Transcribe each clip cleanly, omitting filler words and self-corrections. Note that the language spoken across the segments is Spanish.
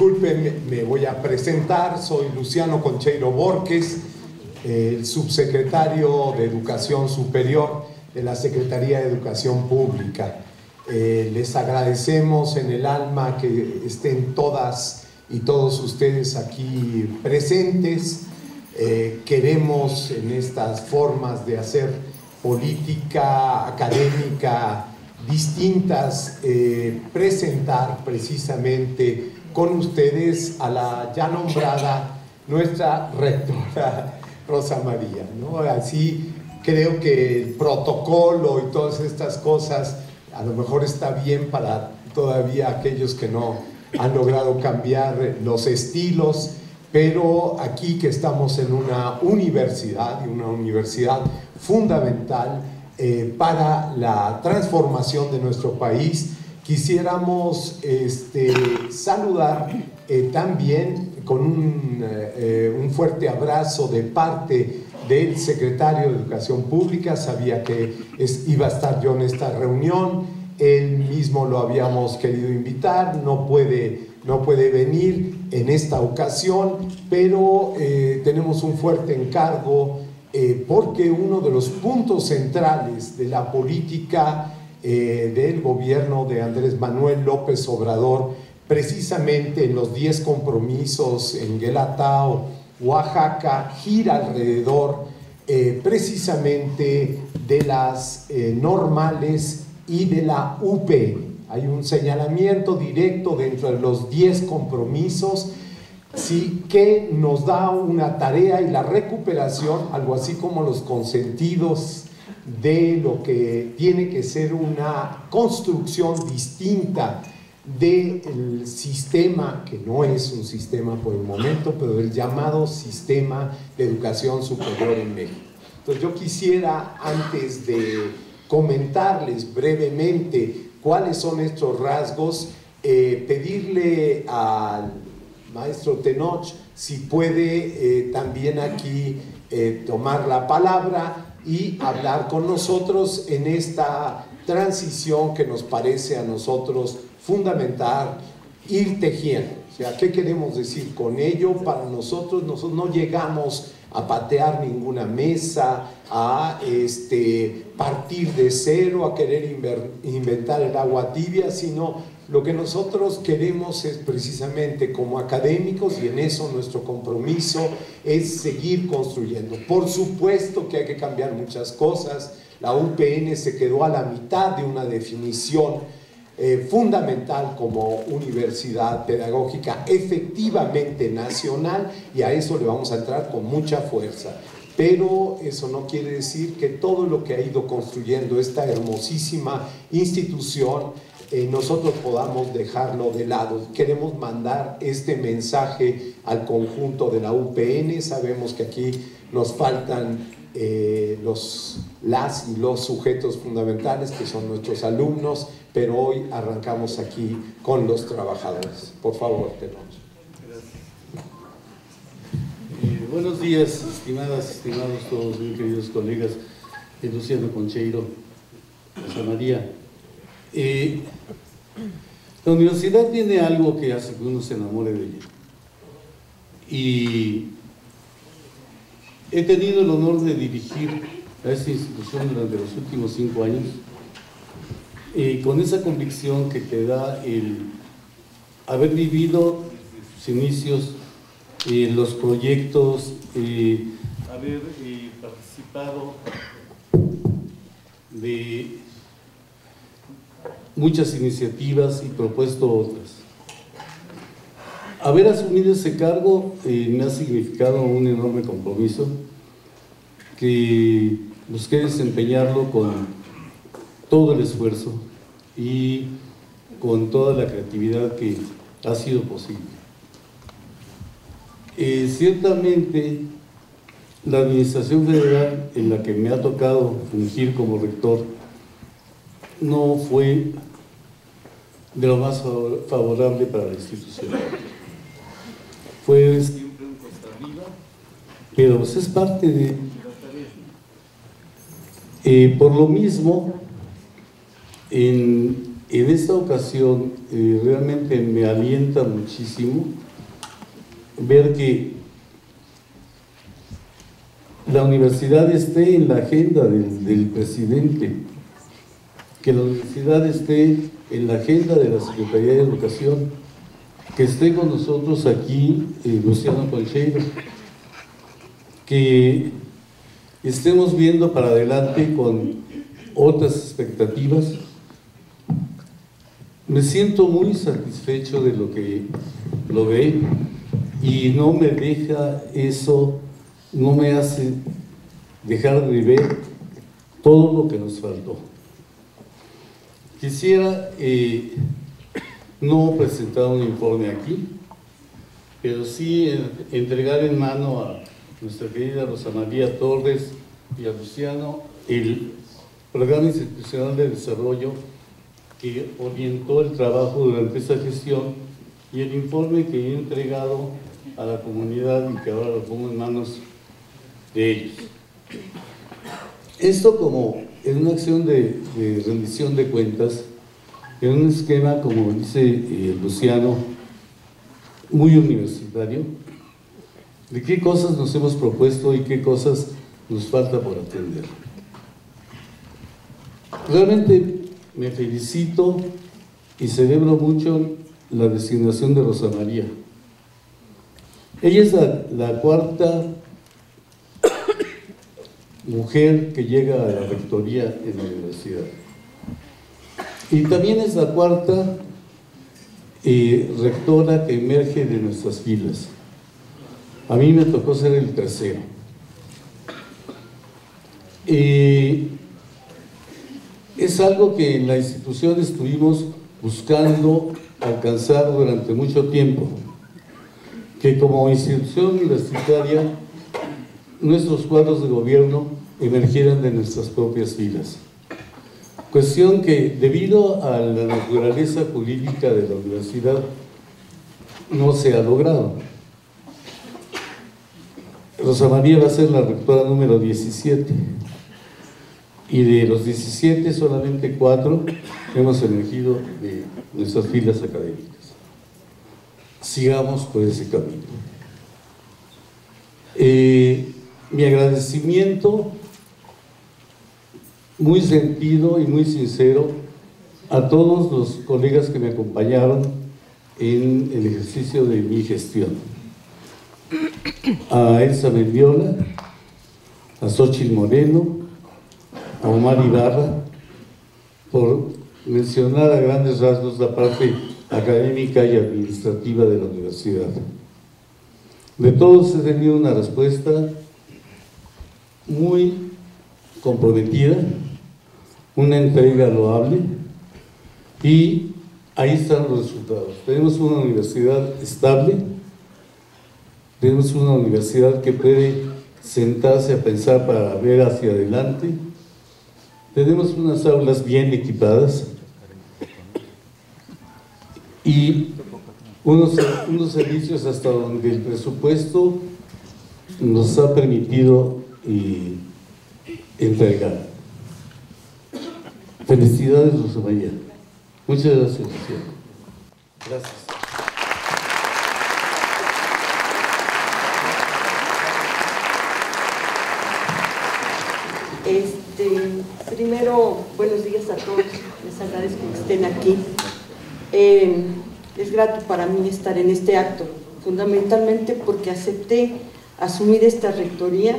Disculpen, me voy a presentar. Soy Luciano Concheiro Borges, el subsecretario de Educación Superior de la Secretaría de Educación Pública. Les agradecemos en el alma que estén todas y todos ustedes aquí presentes. Queremos en estas formas de hacer política académica distintas, presentar precisamente con ustedes a la ya nombrada nuestra rectora Rosa María, ¿no? Así creo que el protocolo y todas estas cosas a lo mejor está bien para todavía aquellos que no han logrado cambiar los estilos, pero aquí que estamos en una universidad, y una universidad fundamental para la transformación de nuestro país, quisiéramos saludar también con un fuerte abrazo de parte del secretario de Educación Pública. Sabía que iba a estar yo en esta reunión, él mismo lo habíamos querido invitar, no puede venir en esta ocasión, pero tenemos un fuerte encargo porque uno de los puntos centrales de la política del gobierno de Andrés Manuel López Obrador, precisamente en los 10 compromisos en Guelatao, Oaxaca, gira alrededor precisamente de las normales y de la UPN. Hay un señalamiento directo dentro de los 10 compromisos, sí, que nos da una tarea y la recuperación, algo así como los consentidos de lo que tiene que ser una construcción distinta del sistema, que no es un sistema por el momento, pero del llamado sistema de educación superior en México. Entonces yo quisiera, antes de comentarles brevemente cuáles son estos rasgos, pedirle al maestro Tenoch si puede también aquí tomar la palabra y hablar con nosotros en esta transición que nos parece a nosotros fundamental, ir tejiendo. O sea, ¿qué queremos decir con ello? Para nosotros no llegamos a patear ninguna mesa, a partir de cero, a querer inventar el agua tibia, sino lo que nosotros queremos es precisamente como académicos, y en eso nuestro compromiso es seguir construyendo. Por supuesto que hay que cambiar muchas cosas. La UPN se quedó a la mitad de una definición fundamental como universidad pedagógica efectivamente nacional, y a eso le vamos a entrar con mucha fuerza. Pero eso no quiere decir que todo lo que ha ido construyendo esta hermosísima institución nosotros podamos dejarlo de lado. Queremos mandar este mensaje al conjunto de la UPN. Sabemos que aquí nos faltan las y los sujetos fundamentales, que son nuestros alumnos, pero hoy arrancamos aquí con los trabajadores. Por favor, Tenoch. Buenos días, estimadas, estimados todos mis queridos colegas, Luciano Concheiro, Rosa María. La universidad tiene algo que hace que uno se enamore de ella. Y he tenido el honor de dirigir a esta institución durante los últimos 5 años, con esa convicción que te da el haber vivido sus inicios, los proyectos, haber participado de muchas iniciativas y propuesto otras. Haber asumido ese cargo me ha significado un enorme compromiso que busqué desempeñarlo con todo el esfuerzo y con toda la creatividad que ha sido posible. Ciertamente, la administración federal en la que me ha tocado fungir como rector no fue de lo más favorable para la institución. Fue siempre un cuesta arriba, pero pues es parte de la tarea. Por lo mismo, en en esta ocasión realmente me alienta muchísimo ver que la universidad esté en la agenda del presidente, que la universidad esté en la agenda de la Secretaría de Educación, que esté con nosotros aquí Luciano Concheiro, que estemos viendo para adelante con otras expectativas. Me siento muy satisfecho de lo que logré y no me deja eso, no me hace dejar de ver todo lo que nos faltó. Quisiera no presentar un informe aquí, pero sí entregar en mano a nuestra querida Rosa María Torres y a Luciano el Programa Institucional de Desarrollo que orientó el trabajo durante esta gestión y el informe que he entregado a la comunidad y que ahora lo pongo en manos de ellos. Esto como en una acción de rendición de cuentas, en un esquema, como dice Luciano, muy universitario, de qué cosas nos hemos propuesto y qué cosas nos falta por atender. Realmente me felicito y celebro mucho la designación de Rosa María. Ella es la cuarta mujer que llega a la rectoría en la universidad. Y también es la cuarta rectora que emerge de nuestras filas. A mí me tocó ser el tercero. Es algo que en la institución estuvimos buscando alcanzar durante mucho tiempo, que como institución universitaria nuestros cuadros de gobierno emergieran de nuestras propias filas. Cuestión que, debido a la naturaleza jurídica de la universidad, no se ha logrado. Rosa María va a ser la rectora número 17 y de los 17 solamente 4 hemos emergido de nuestras filas académicas. Sigamos por ese camino. Mi agradecimiento muy sentido y muy sincero a todos los colegas que me acompañaron en el ejercicio de mi gestión. A Elsa Mendiola, a Xochitl Moreno, a Omar Ibarra, por mencionar a grandes rasgos la parte académica y administrativa de la universidad. De todos he tenido una respuesta muy comprometida, una entrega loable, y ahí están los resultados. Tenemos una universidad estable, tenemos una universidad que puede sentarse a pensar para ver hacia adelante, tenemos unas aulas bien equipadas y unos servicios hasta donde el presupuesto nos ha permitido entregar. Felicidades, Rosa María. Muchas gracias, Luciano. Gracias. Primero, buenos días a todos, les agradezco que estén aquí. Es grato para mí estar en este acto, fundamentalmente porque acepté asumir esta rectoría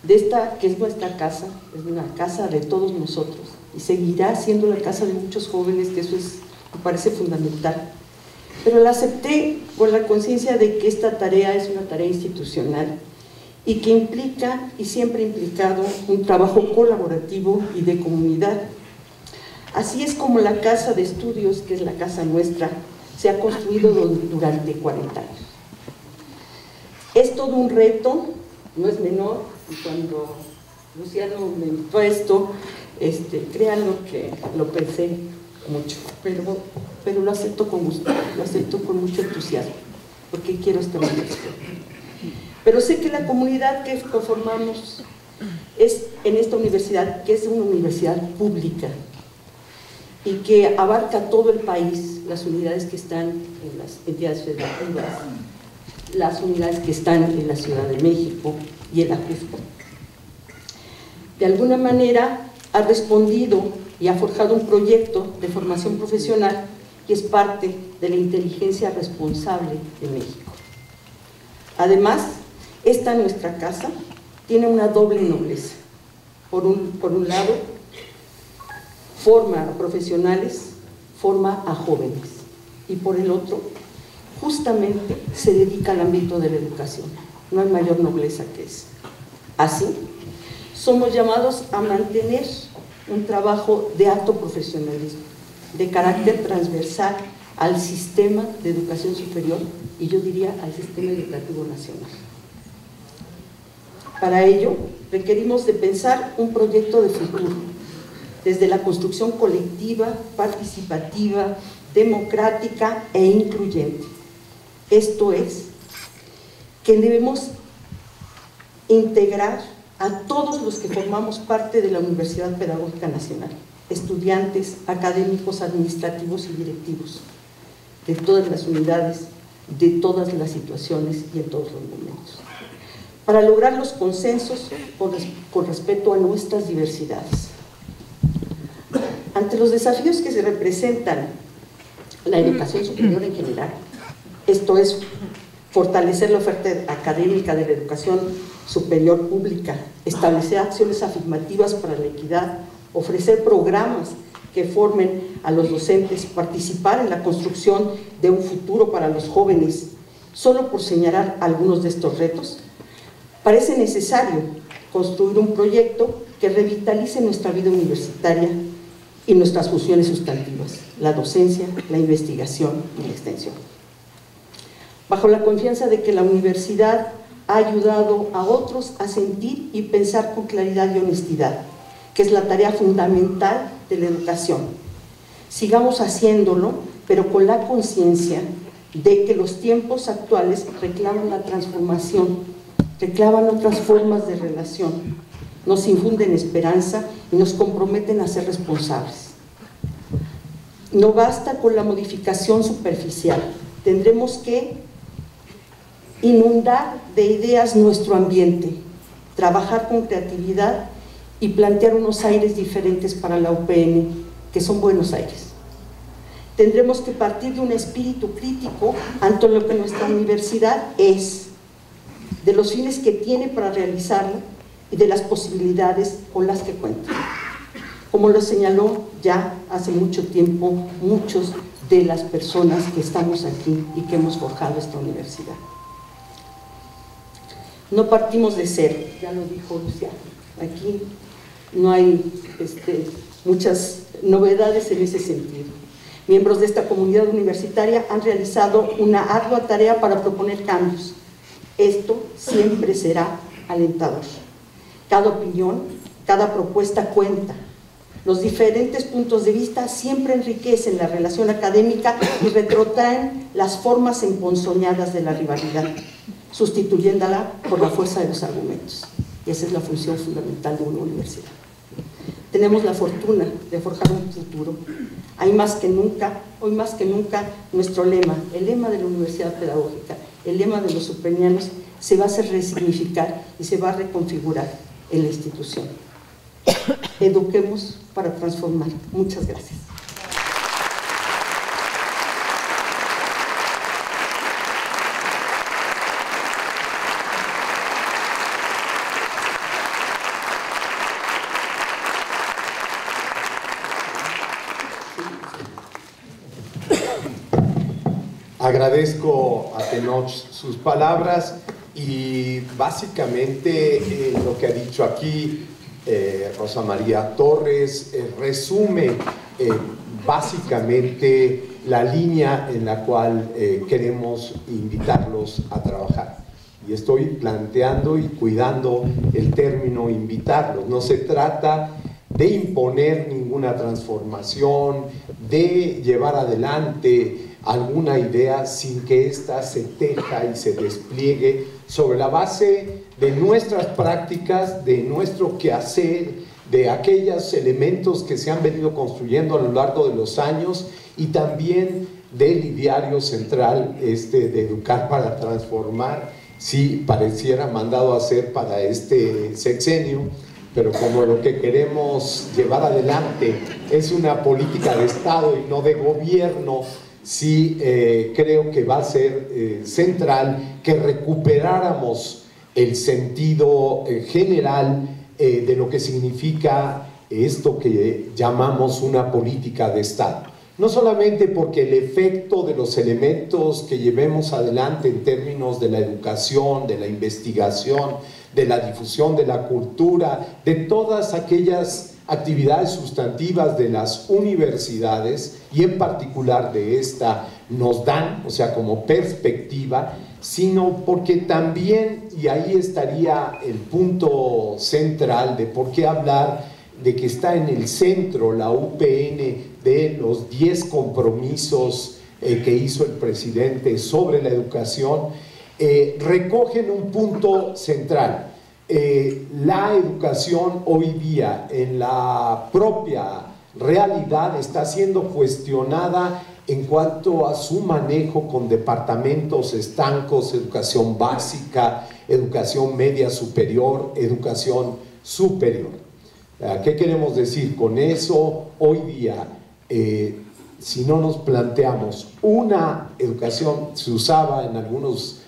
de esta que es nuestra casa, es una casa de todos nosotros y seguirá siendo la casa de muchos jóvenes, que eso me parece fundamental. Pero la acepté por la conciencia de que esta tarea es una tarea institucional y que implica y siempre ha implicado un trabajo colaborativo y de comunidad. Así es como la casa de estudios, que es la casa nuestra, se ha construido durante 40 años. Es todo un reto, no es menor, y cuando Luciano me invitó a esto, créanlo que lo pensé mucho, pero lo acepto con gusto, lo acepto con mucho entusiasmo, porque quiero esta universidad. Pero sé que la comunidad que conformamos es en esta universidad, que es una universidad pública, y que abarca todo el país, las unidades que están en las entidades federativas, las unidades que están en la Ciudad de México y en la Cusco. De alguna manera ha respondido y ha forjado un proyecto de formación profesional que es parte de la inteligencia responsable de México. Además, esta nuestra casa tiene una doble nobleza. Por un lado, forma a profesionales, forma a jóvenes, y por el otro, justamente se dedica al ámbito de la educación. No hay mayor nobleza que esa. Así, somos llamados a mantener un trabajo de alto profesionalismo, de carácter transversal al sistema de educación superior y yo diría al sistema educativo nacional. Para ello, requerimos de pensar un proyecto de futuro, desde la construcción colectiva, participativa, democrática e incluyente. Esto es, que debemos integrar a todos los que formamos parte de la Universidad Pedagógica Nacional, estudiantes, académicos, administrativos y directivos, de todas las unidades, de todas las situaciones y en todos los momentos, para lograr los consensos con respeto a nuestras diversidades. Ante los desafíos que se representan la educación superior en general, esto es, fortalecer la oferta académica de la educación superior pública, establecer acciones afirmativas para la equidad, ofrecer programas que formen a los docentes, participar en la construcción de un futuro para los jóvenes, solo por señalar algunos de estos retos, parece necesario construir un proyecto que revitalice nuestra vida universitaria y nuestras funciones sustantivas, la docencia, la investigación y la extensión. Bajo la confianza de que la universidad ha ayudado a otros a sentir y pensar con claridad y honestidad, que es la tarea fundamental de la educación. Sigamos haciéndolo, pero con la conciencia de que los tiempos actuales reclaman la transformación, reclaman otras formas de relación, nos infunden esperanza y nos comprometen a ser responsables. No basta con la modificación superficial, tendremos que inundar de ideas nuestro ambiente, trabajar con creatividad y plantear unos aires diferentes para la UPN, que son buenos aires. Tendremos que partir de un espíritu crítico ante lo que nuestra universidad es, de los fines que tiene para realizarla y de las posibilidades con las que cuenta. Como lo señaló ya hace mucho tiempo muchos de las personas que estamos aquí y que hemos forjado esta universidad. No partimos de cero, ya lo dijo Luciano, aquí no hay muchas novedades en ese sentido. Miembros de esta comunidad universitaria han realizado una ardua tarea para proponer cambios. Esto siempre será alentador. Cada opinión, cada propuesta cuenta. Los diferentes puntos de vista siempre enriquecen la relación académica y retrotraen las formas emponzoñadas de la rivalidad, sustituyéndola por la fuerza de los argumentos. Y esa es la función fundamental de una universidad. Tenemos la fortuna de forjar un futuro. Hay más que nunca, hoy más que nunca, nuestro lema, el lema de la Universidad Pedagógica, el lema de los ucranianos, se va a hacer resignificar y se va a reconfigurar en la institución. Eduquemos para transformar. Muchas gracias. Agradezco a Tenoch sus palabras y básicamente lo que ha dicho aquí Rosa María Torres resume básicamente la línea en la cual queremos invitarlos a trabajar. Y estoy planteando y cuidando el término invitarlos. No se trata de imponer ninguna transformación, de llevar adelante alguna idea sin que ésta se teja y se despliegue sobre la base de nuestras prácticas, de nuestro quehacer, de aquellos elementos que se han venido construyendo a lo largo de los años y también del ideario central de Educar para Transformar, sí pareciera mandado a hacer para este sexenio, pero como lo que queremos llevar adelante es una política de Estado y no de gobierno, sí creo que va a ser central que recuperáramos el sentido general de lo que significa esto que llamamos una política de Estado. No solamente porque el efecto de los elementos que llevemos adelante en términos de la educación, de la investigación, de la difusión de la cultura, de todas aquellas actividades sustantivas de las universidades y en particular de esta nos dan, o sea, como perspectiva, sino porque también, y ahí estaría el punto central de por qué hablar de que está en el centro la UPN de los 10 compromisos que hizo el presidente sobre la educación, recogen un punto central. La educación hoy día en la propia realidad está siendo cuestionada en cuanto a su manejo con departamentos estancos, educación básica, educación media superior, educación superior. ¿Qué queremos decir con eso? Hoy día, si no nos planteamos una educación, se usaba en algunos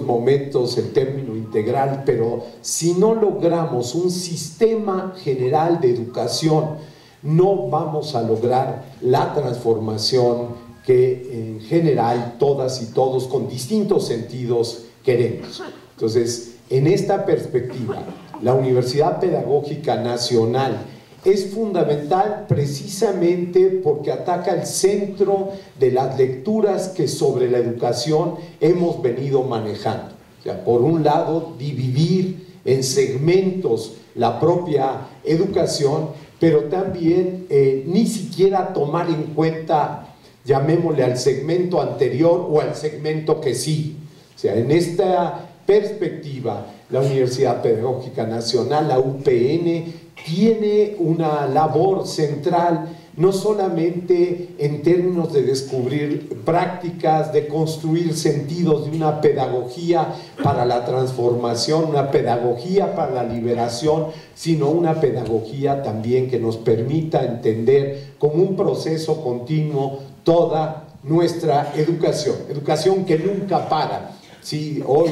momentos el término integral, pero si no logramos un sistema general de educación, no vamos a lograr la transformación que en general todas y todos con distintos sentidos queremos. Entonces, en esta perspectiva, la Universidad Pedagógica Nacional es fundamental precisamente porque ataca el centro de las lecturas que sobre la educación hemos venido manejando. O sea, por un lado, dividir en segmentos la propia educación, pero también ni siquiera tomar en cuenta, llamémosle al segmento anterior o al segmento que sí. O sea, en esta perspectiva, la Universidad Pedagógica Nacional, la UPN, tiene una labor central, no solamente en términos de descubrir prácticas, de construir sentidos de una pedagogía para la transformación, una pedagogía para la liberación, sino una pedagogía también que nos permita entender como un proceso continuo toda nuestra educación que nunca para. Sí, hoy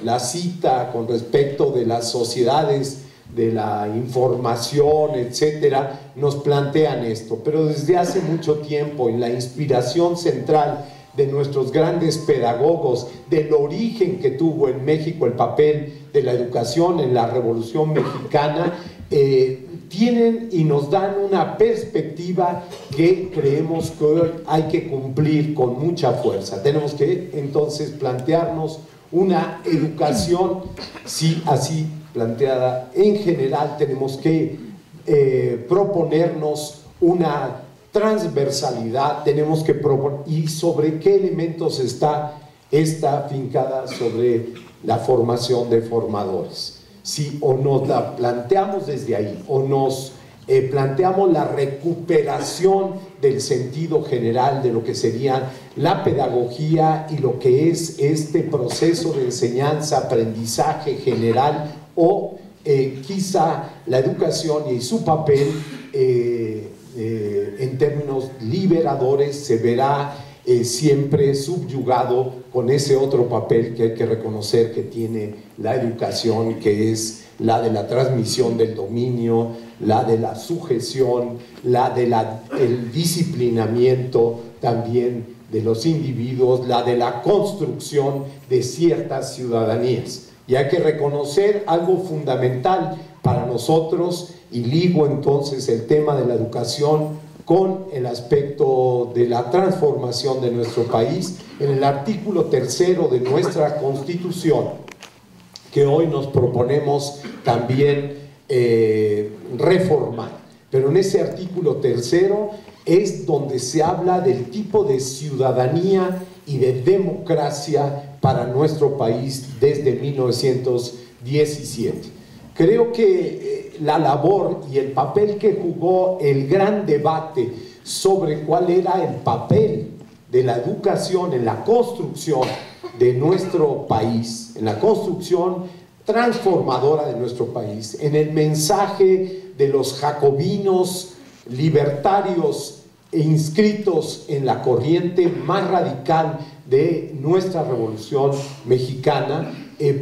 la cita con respecto de las sociedades de la información, etcétera, nos plantean esto, pero desde hace mucho tiempo, en la inspiración central de nuestros grandes pedagogos, del origen que tuvo en México el papel de la educación en la Revolución Mexicana, tienen y nos dan una perspectiva que creemos que hoy hay que cumplir con mucha fuerza. Tenemos que entonces plantearnos una educación, sí, así planteada en general, tenemos que proponernos una transversalidad, tenemos que proponer, y sobre qué elementos está fincada sobre la formación de formadores. Si o nos la planteamos desde ahí, o nos planteamos la recuperación del sentido general de lo que sería la pedagogía y lo que es este proceso de enseñanza, aprendizaje general, o quizá la educación y su papel en términos liberadores se verá siempre subyugado con ese otro papel que hay que reconocer que tiene la educación, que es la de la transmisión del dominio, la de la sujeción, la del disciplinamiento también de los individuos, la de la construcción de ciertas ciudadanías. Y hay que reconocer algo fundamental para nosotros, y ligo entonces el tema de la educación con el aspecto de la transformación de nuestro país, en el artículo 3 de nuestra Constitución, que hoy nos proponemos también reformar. Pero en ese artículo 3 es donde se habla del tipo de ciudadanía y de democracia para nuestro país desde 1917. Creo que la labor y el papel que jugó el gran debate sobre cuál era el papel de la educación en la construcción de nuestro país, en la construcción transformadora de nuestro país, en el mensaje de los jacobinos libertarios e inscritos en la corriente más radical de nuestra Revolución Mexicana,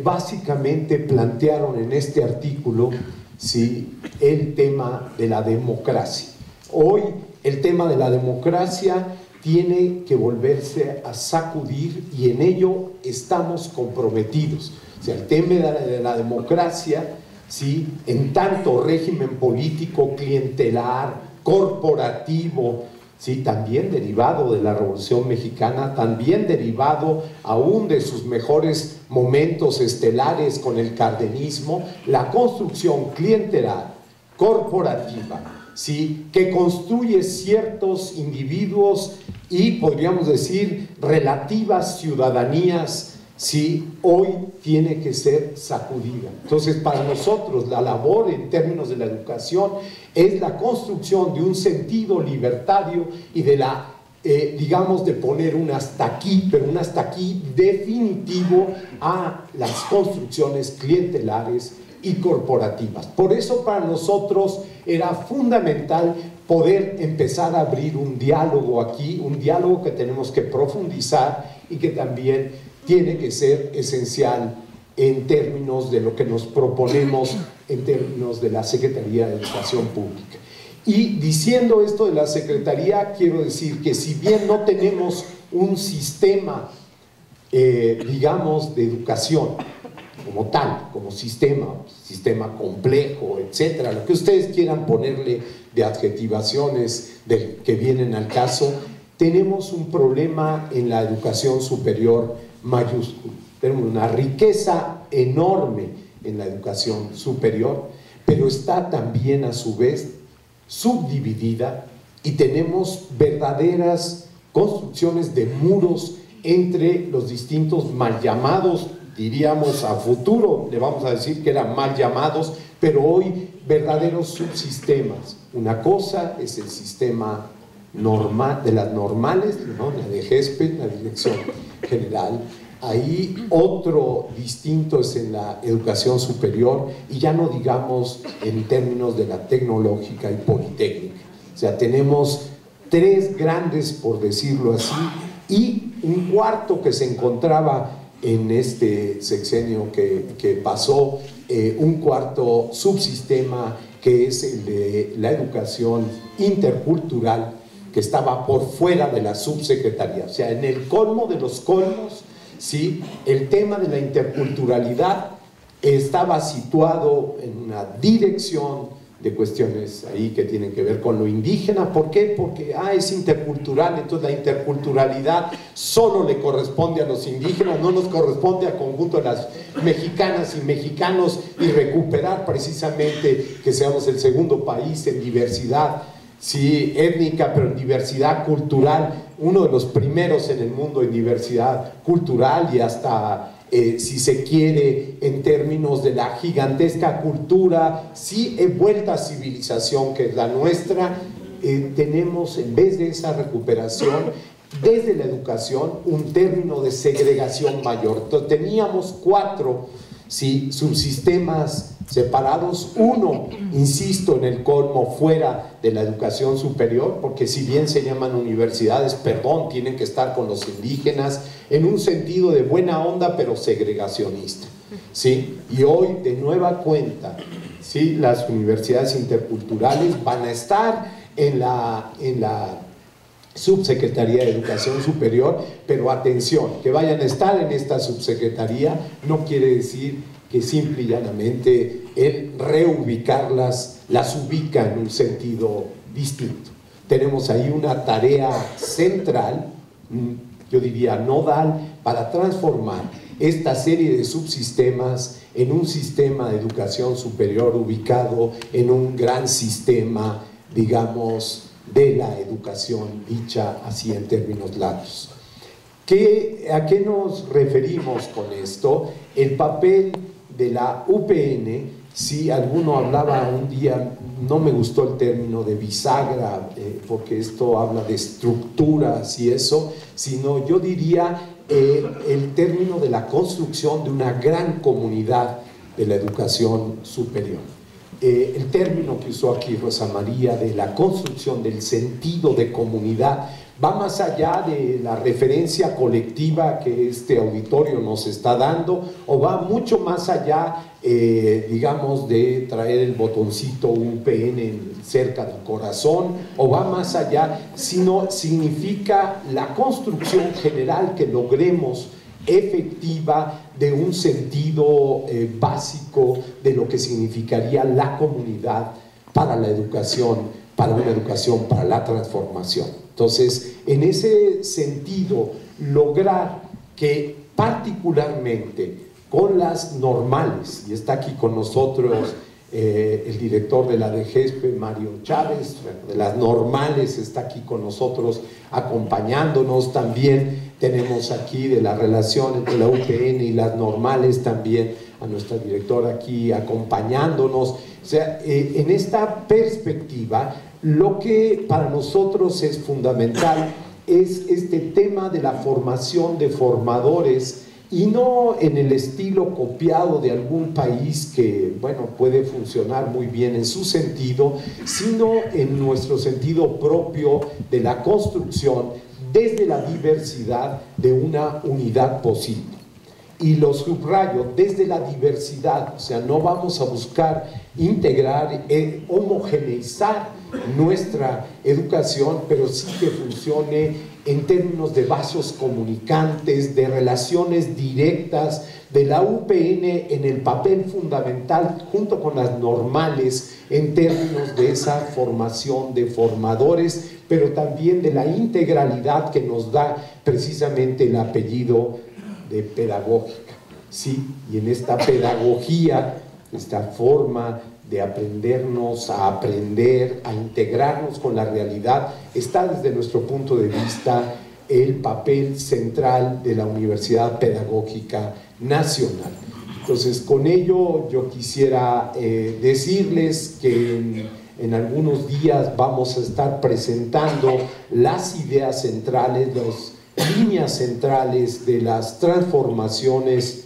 básicamente plantearon en este artículo, ¿sí?, el tema de la democracia. Hoy el tema de la democracia tiene que volverse a sacudir y en ello estamos comprometidos. O sea, el tema de la democracia, ¿sí?, en tanto régimen político, clientelar, corporativo, ¿sí?, también derivado de la Revolución Mexicana, también derivado aún de sus mejores momentos estelares con el cardenismo, la construcción clientelar, corporativa, ¿sí?, que construye ciertos individuos y podríamos decir relativas ciudadanías, ¿sí?, hoy tiene que ser sacudida. Entonces, para nosotros la labor en términos de la educación es la construcción de un sentido libertario y de la, digamos, de poner un hasta aquí, pero un hasta aquí definitivo a las construcciones clientelares y corporativas. Por eso para nosotros era fundamental poder empezar a abrir un diálogo aquí, un diálogo que tenemos que profundizar y que también tiene que ser esencial en términos de lo que nos proponemos en términos de la Secretaría de Educación Pública. Y diciendo esto de la Secretaría, quiero decir que si bien no tenemos un sistema, digamos, de educación como tal, como sistema complejo, etcétera, lo que ustedes quieran ponerle de adjetivaciones que vienen al caso, tenemos un problema en la educación superior mayúsculo. Tenemos una riqueza enorme en la educación superior, pero está también a su vez subdividida y tenemos verdaderas construcciones de muros entre los distintos mal llamados, diríamos a futuro, le vamos a decir que eran mal llamados, pero hoy verdaderos subsistemas. Una cosa es el sistema normal, de las normales, ¿no?, la de GESPE, la Dirección General. Ahí otro distinto es en la educación superior y ya no digamos en términos de la tecnológica y politécnica. O sea, tenemos tres grandes, por decirlo así, y un cuarto que se encontraba en este sexenio que pasó, un cuarto subsistema que es el de la educación intercultural, que estaba por fuera de la subsecretaría. O sea, en el colmo de los colmos, ¿sí?, el tema de la interculturalidad estaba situado en una dirección de cuestiones ahí que tienen que ver con lo indígena. ¿Por qué? Porque es intercultural, entonces la interculturalidad solo le corresponde a los indígenas, no nos corresponde al conjunto de las mexicanas y mexicanos, y recuperar precisamente que seamos el segundo país en diversidad, sí, étnica, pero en diversidad cultural, uno de los primeros en el mundo en diversidad cultural y hasta, si se quiere, en términos de la gigantesca cultura, sí, vuelta a civilización que es la nuestra. Tenemos, en vez de esa recuperación, desde la educación, un término de segregación mayor. Entonces teníamos cuatro, ¿sí?, subsistemas separados. Uno, insisto, en el colmo, fuera de la educación superior, porque si bien se llaman universidades, perdón, tienen que estar con los indígenas en un sentido de buena onda, pero segregacionista, ¿sí? Y hoy, de nueva cuenta, ¿sí?, las universidades interculturales van a estar en la Subsecretaría de Educación Superior, pero atención, que vayan a estar en esta subsecretaría no quiere decir que simple y llanamente el reubicarlas las ubica en un sentido distinto. Tenemos ahí una tarea central, yo diría nodal, para transformar esta serie de subsistemas en un sistema de educación superior ubicado en un gran sistema, digamos, de la educación dicha así en términos latos. ¿A qué nos referimos con esto? El papel de la UPN Sí, alguno hablaba un día, no me gustó el término de bisagra, porque esto habla de estructuras y eso, sino yo diría el término de la construcción de una gran comunidad de la educación superior. El término que usó aquí Rosa María de la construcción del sentido de comunidad va más allá de la referencia colectiva que este auditorio nos está dando, o va mucho más allá, digamos, de traer el botoncito UPN cerca del corazón, o va más allá, sino significa la construcción general que logremos efectiva de un sentido básico de lo que significaría la comunidad para la educación, para una educación, para la transformación. Entonces, en ese sentido, lograr que particularmente con las normales, y está aquí con nosotros el director de la DGESPE, Mario Chávez, de las normales está aquí con nosotros acompañándonos. También tenemos aquí de la relación entre la UPN y las normales también a nuestra directora aquí acompañándonos. O sea, en esta perspectiva, lo que para nosotros es fundamental es este tema de la formación de formadores, y no en el estilo copiado de algún país que, bueno, puede funcionar muy bien en su sentido, sino en nuestro sentido propio de la construcción desde la diversidad de una unidad posible. Y lo subrayo, desde la diversidad, o sea, no vamos a buscar integrar, homogeneizar nuestra educación, pero sí que funcione en términos de vasos comunicantes, de relaciones directas, de la UPN en el papel fundamental junto con las normales en términos de esa formación de formadores, pero también de la integralidad que nos da precisamente el apellido de pedagógica, ¿sí? Y en esta pedagogía, esta forma de aprendernos a aprender, a integrarnos con la realidad, está desde nuestro punto de vista el papel central de la Universidad Pedagógica Nacional. Entonces, con ello yo quisiera decirles que en algunos días vamos a estar presentando las ideas centrales, las líneas centrales de las transformaciones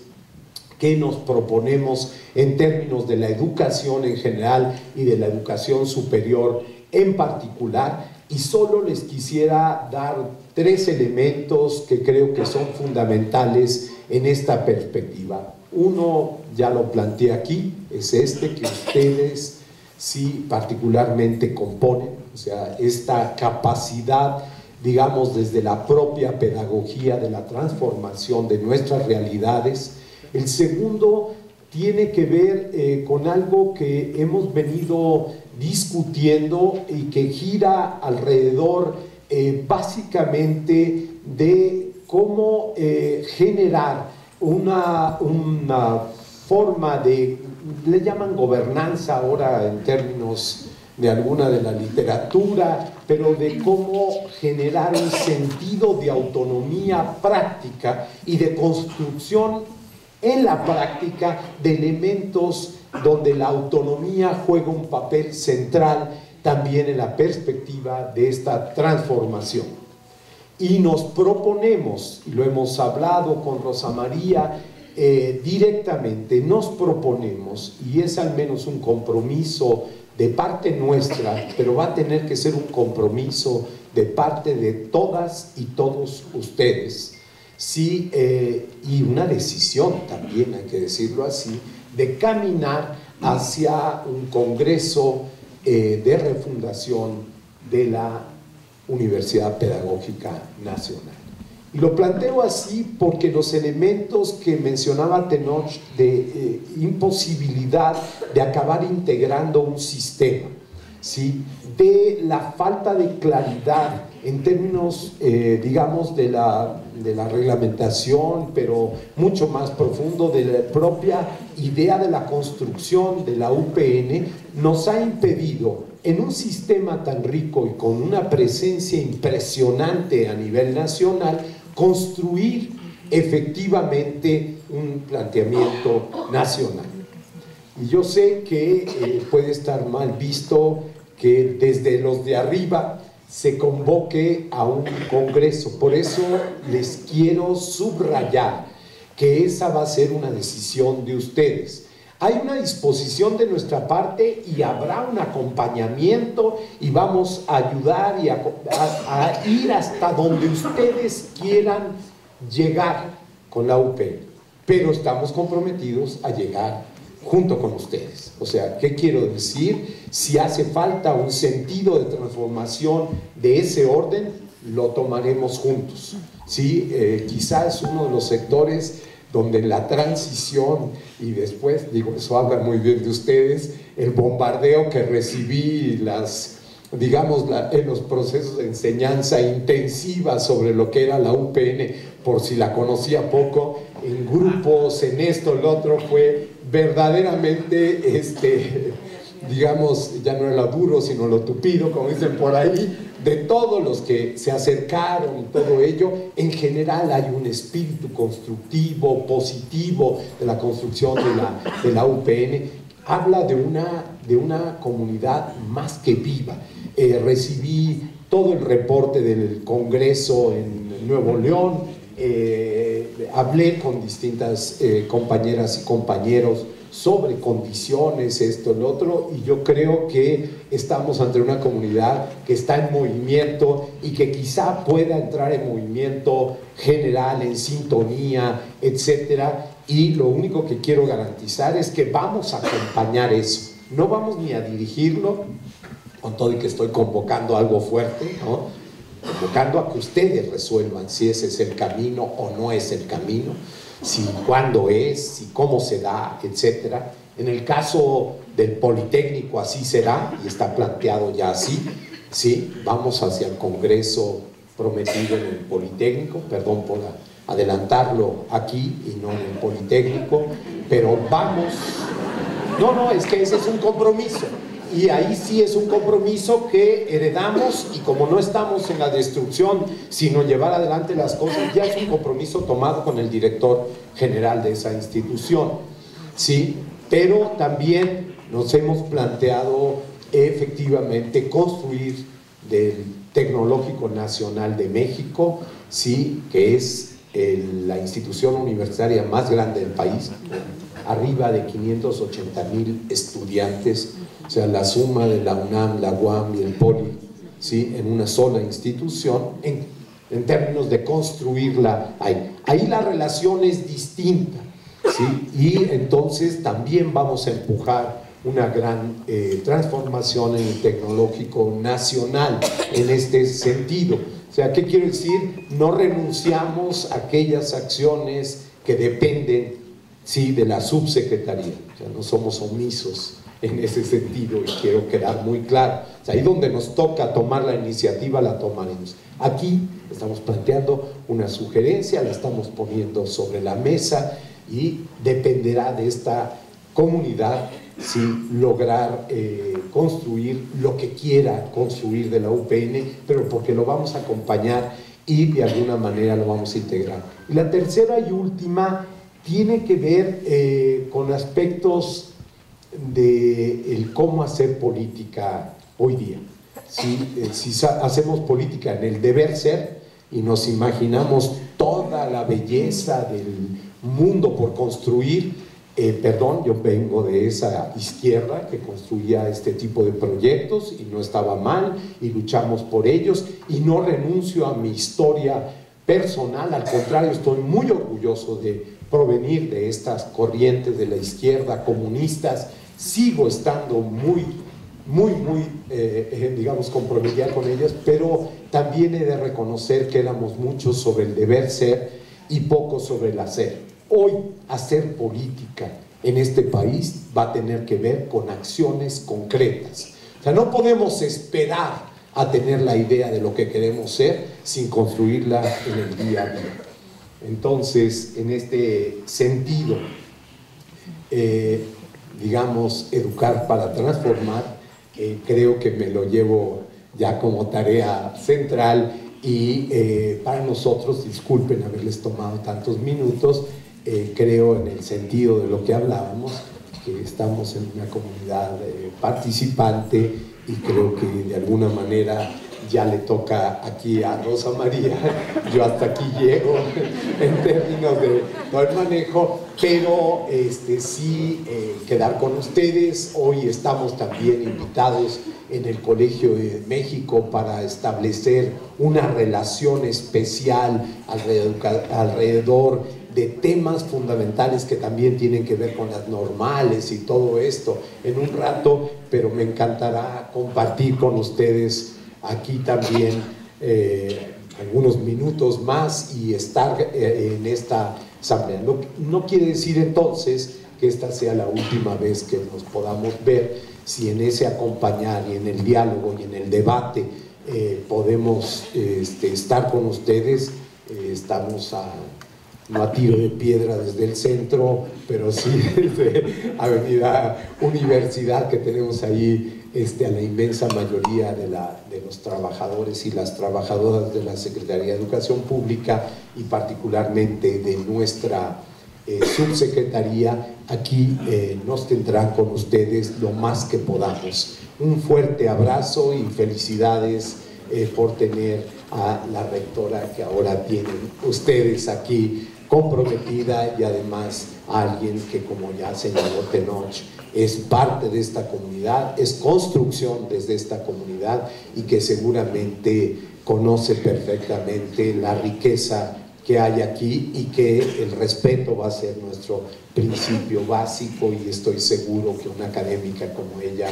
que nos proponemos en términos de la educación en general y de la educación superior en particular, y solo les quisiera dar 3 elementos que creo que son fundamentales en esta perspectiva. Uno, ya lo planteé aquí, es este que ustedes sí particularmente componen, o sea, esta capacidad, digamos, desde la propia pedagogía de la transformación de nuestras realidades. El segundo tiene que ver con algo que hemos venido discutiendo y que gira alrededor básicamente de cómo generar una forma de, le llaman gobernanza ahora en términos de alguna de la literatura, pero de cómo generar un sentido de autonomía práctica y de construcción en la práctica de elementos donde la autonomía juega un papel central también en la perspectiva de esta transformación. Y nos proponemos, y lo hemos hablado con Rosa María directamente, nos proponemos, y es al menos un compromiso de parte nuestra, pero va a tener que ser un compromiso de parte de todas y todos ustedes, sí, y una decisión también, hay que decirlo así, de caminar hacia un congreso de refundación de la Universidad Pedagógica Nacional. Y lo planteo así porque los elementos que mencionaba Tenoch de imposibilidad de acabar integrando un sistema, ¿sí?, de la falta de claridad en términos, digamos, de la reglamentación, pero mucho más profundo de la propia idea de la construcción de la UPN, nos ha impedido, en un sistema tan rico y con una presencia impresionante a nivel nacional, construir efectivamente un planteamiento nacional. Y yo sé que puede estar mal visto que desde los de arriba se convoque a un congreso. Por eso les quiero subrayar que esa va a ser una decisión de ustedes. Hay una disposición de nuestra parte y habrá un acompañamiento y vamos a ayudar y a ir hasta donde ustedes quieran llegar con la UP, pero estamos comprometidos a llegar junto con ustedes. O sea, ¿qué quiero decir? Si hace falta un sentido de transformación de ese orden, lo tomaremos juntos. ¿Sí? Quizás es uno de los sectores donde la transición y después, digo, eso habla muy bien de ustedes, el bombardeo que recibí, en los procesos de enseñanza intensiva sobre lo que era la UPN, por si la conocía poco, en grupos, en esto, el otro, fue verdaderamente, digamos, ya no era lo duro, sino lo tupido, como dicen por ahí, de todos los que se acercaron y todo ello. En general hay un espíritu constructivo, positivo de la construcción de la UPN. Habla de una comunidad más que viva. Recibí todo el reporte del Congreso en Nuevo León, hablé con distintas compañeras y compañeros sobre condiciones, esto, el otro, y yo creo que estamos ante una comunidad que está en movimiento y que quizá pueda entrar en movimiento general, en sintonía, etcétera, y lo único que quiero garantizar es que vamos a acompañar eso, no vamos ni a dirigirlo, con todo y que estoy convocando algo fuerte, ¿no? Convocando a que ustedes resuelvan si ese es el camino o no es el camino, si cuándo es, si cómo se da, etcétera. En el caso del Politécnico así será y está planteado ya así, ¿sí? Vamos hacia el Congreso prometido en el Politécnico, perdón por adelantarlo aquí y no en el Politécnico, pero vamos, no, es que ese es un compromiso. Y ahí sí es un compromiso que heredamos, y como no estamos en la destrucción, sino llevar adelante las cosas, ya es un compromiso tomado con el director general de esa institución, ¿sí? Pero también nos hemos planteado efectivamente construir del Tecnológico Nacional de México, ¿sí? Que es la institución universitaria más grande del país, arriba de 580,000 estudiantes, o sea, la suma de la UNAM, la UAM y el Poli, ¿sí? En una sola institución, en términos de construirla ahí la relación es distinta, ¿sí? Y entonces también vamos a empujar una gran transformación en el Tecnológico Nacional en este sentido. O sea, ¿qué quiero decir? No renunciamos a aquellas acciones que dependen, sí, de la subsecretaría. O sea, no somos omisos en ese sentido, y quiero quedar muy claro. O sea, ahí donde nos toca tomar la iniciativa, la tomaremos. Aquí estamos planteando una sugerencia, la estamos poniendo sobre la mesa y dependerá de esta comunidad, sí, lograr construir lo que quiera construir de la UPN, pero porque lo vamos a acompañar y de alguna manera lo vamos a integrar. Y la tercera y última tiene que ver con aspectos de el cómo hacer política hoy día. Si hacemos política en el deber ser y nos imaginamos toda la belleza del mundo por construir, yo vengo de esa izquierda que construía este tipo de proyectos y no estaba mal y luchamos por ellos y no renuncio a mi historia personal, al contrario, estoy muy orgulloso de provenir de estas corrientes de la izquierda comunistas. Sigo estando muy, digamos, comprometida con ellas, pero también he de reconocer que éramos muchos sobre el deber ser y poco sobre el hacer. Hoy, hacer política en este país va a tener que ver con acciones concretas. O sea, no podemos esperar a tener la idea de lo que queremos ser sin construirla en el día a día. Entonces, en este sentido, digamos, educar para transformar, creo que me lo llevo ya como tarea central y para nosotros, disculpen haberles tomado tantos minutos, creo en el sentido de lo que hablábamos, que estamos en una comunidad participante, y creo que de alguna manera ya le toca aquí a Rosa María. Yo hasta aquí llego en términos de todo el manejo, pero sí quedar con ustedes. Hoy estamos también invitados en el Colegio de México para establecer una relación especial alrededor de temas fundamentales que también tienen que ver con las normales y todo esto en un rato, pero me encantará compartir con ustedes aquí también algunos minutos más y estar en esta asamblea. No quiere decir entonces que esta sea la última vez que nos podamos ver, si en ese acompañar y en el diálogo y en el debate podemos estar con ustedes. Estamos no a tiro de piedra desde el centro, pero sí desde Avenida Universidad, que tenemos ahí a la inmensa mayoría de los trabajadores y las trabajadoras de la Secretaría de Educación Pública, y particularmente de nuestra subsecretaría. Aquí nos tendrán con ustedes lo más que podamos. Un fuerte abrazo y felicidades por tener a la rectora que ahora tienen ustedes aquí, comprometida, y además a alguien que, como ya señaló Tenoch, es parte de esta comunidad, es construcción desde esta comunidad, y que seguramente conoce perfectamente la riqueza que hay aquí, y que el respeto va a ser nuestro principio básico. Y estoy seguro que una académica como ella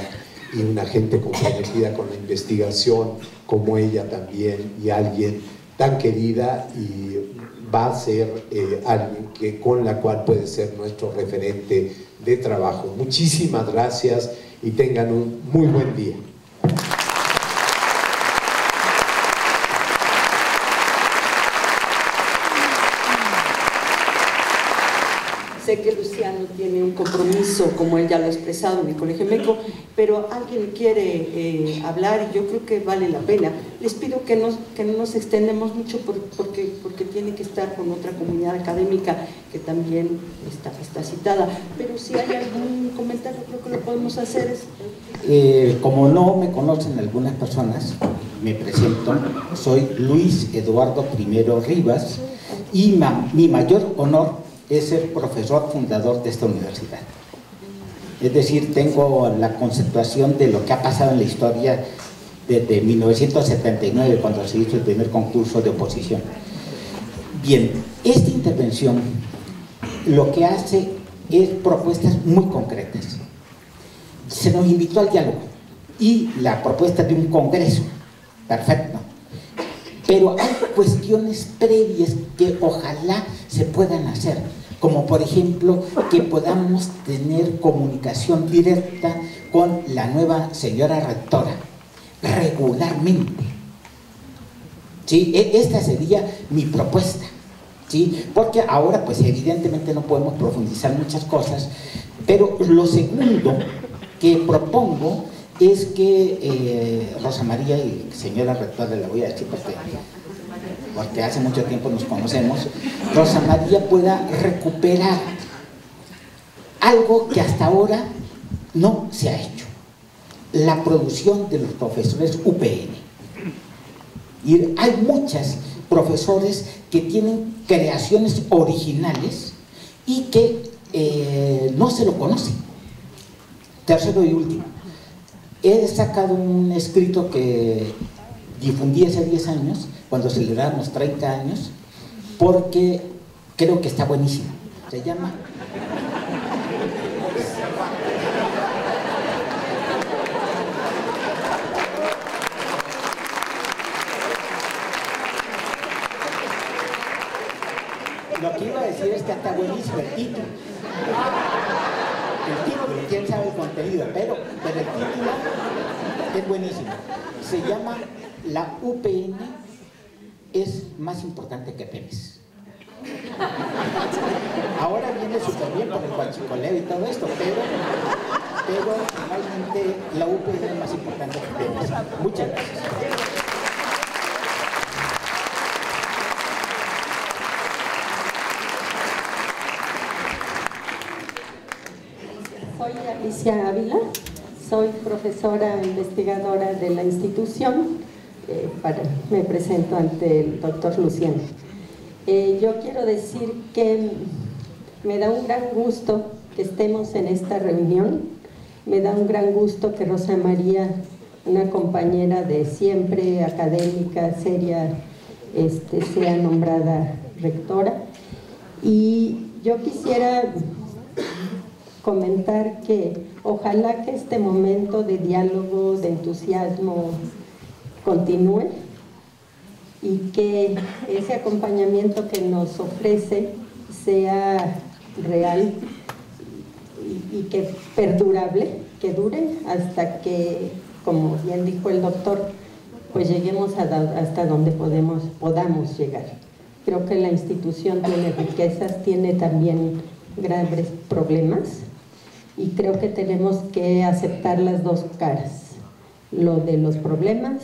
y una gente comprometida con la investigación como ella también, y alguien tan querida, y va a ser alguien con la cual puede ser nuestro referente de trabajo. Muchísimas gracias y tengan un muy buen día. Sé que Luciano tiene un compromiso, como él ya lo ha expresado, en el Colegio México, pero alguien quiere hablar, y yo creo que vale la pena. Les pido que no nos extendemos mucho porque tiene que estar con otra comunidad académica que también está citada. Pero si hay algún comentario, creo que lo podemos hacer. Como no me conocen algunas personas, me presento. Soy Luis Eduardo I Rivas, y mi mayor honor es ser profesor fundador de esta universidad. Es decir, tengo la conceptuación de lo que ha pasado en la historia desde 1979, cuando se hizo el primer concurso de oposición. Bien, esta intervención lo que hace es propuestas muy concretas. Se nos invitó al diálogo y la propuesta de un congreso, perfecto. Pero hay cuestiones previas que ojalá se puedan hacer, como por ejemplo que podamos tener comunicación directa con la nueva señora rectora, regularmente. ¿Sí? Esta sería mi propuesta, ¿sí? Porque ahora pues evidentemente no podemos profundizar muchas cosas, pero lo segundo que propongo es que Rosa María, y señora rectora le voy a decir porque hace mucho tiempo nos conocemos, Rosa María pueda recuperar algo que hasta ahora no se ha hecho: la producción de los profesores UPN. Y hay muchos profesores que tienen creaciones originales y que no se lo conocen. Tercero y último, he sacado un escrito que difundí hace 10 años, cuando celebramos 30 años, porque creo que está buenísimo. Se llama Lo que iba a decir es que está buenísimo el título. El título, quién sabe el contenido, pero el título es buenísimo. Se llama La UPN es más importante que Pemex. Ahora viene súper bien por el huachicoleo y todo esto, pero realmente la UPN es más importante que Pemex. Muchas gracias. Soy Alicia Ávila, soy profesora investigadora de la institución. Me presento ante el doctor Luciano. Yo quiero decir que me da un gran gusto que estemos en esta reunión. Me da un gran gusto que Rosa María, una compañera de siempre, académica, seria, sea nombrada rectora. Y yo quisiera comentar que ojalá que este momento de diálogo, de entusiasmo continúe y que ese acompañamiento que nos ofrece sea real y que perdurable, que dure hasta que, como bien dijo el doctor, pues lleguemos hasta donde podamos llegar. Creo que la institución tiene riquezas, tiene también graves problemas y creo que tenemos que aceptar las dos caras, lo de los problemas,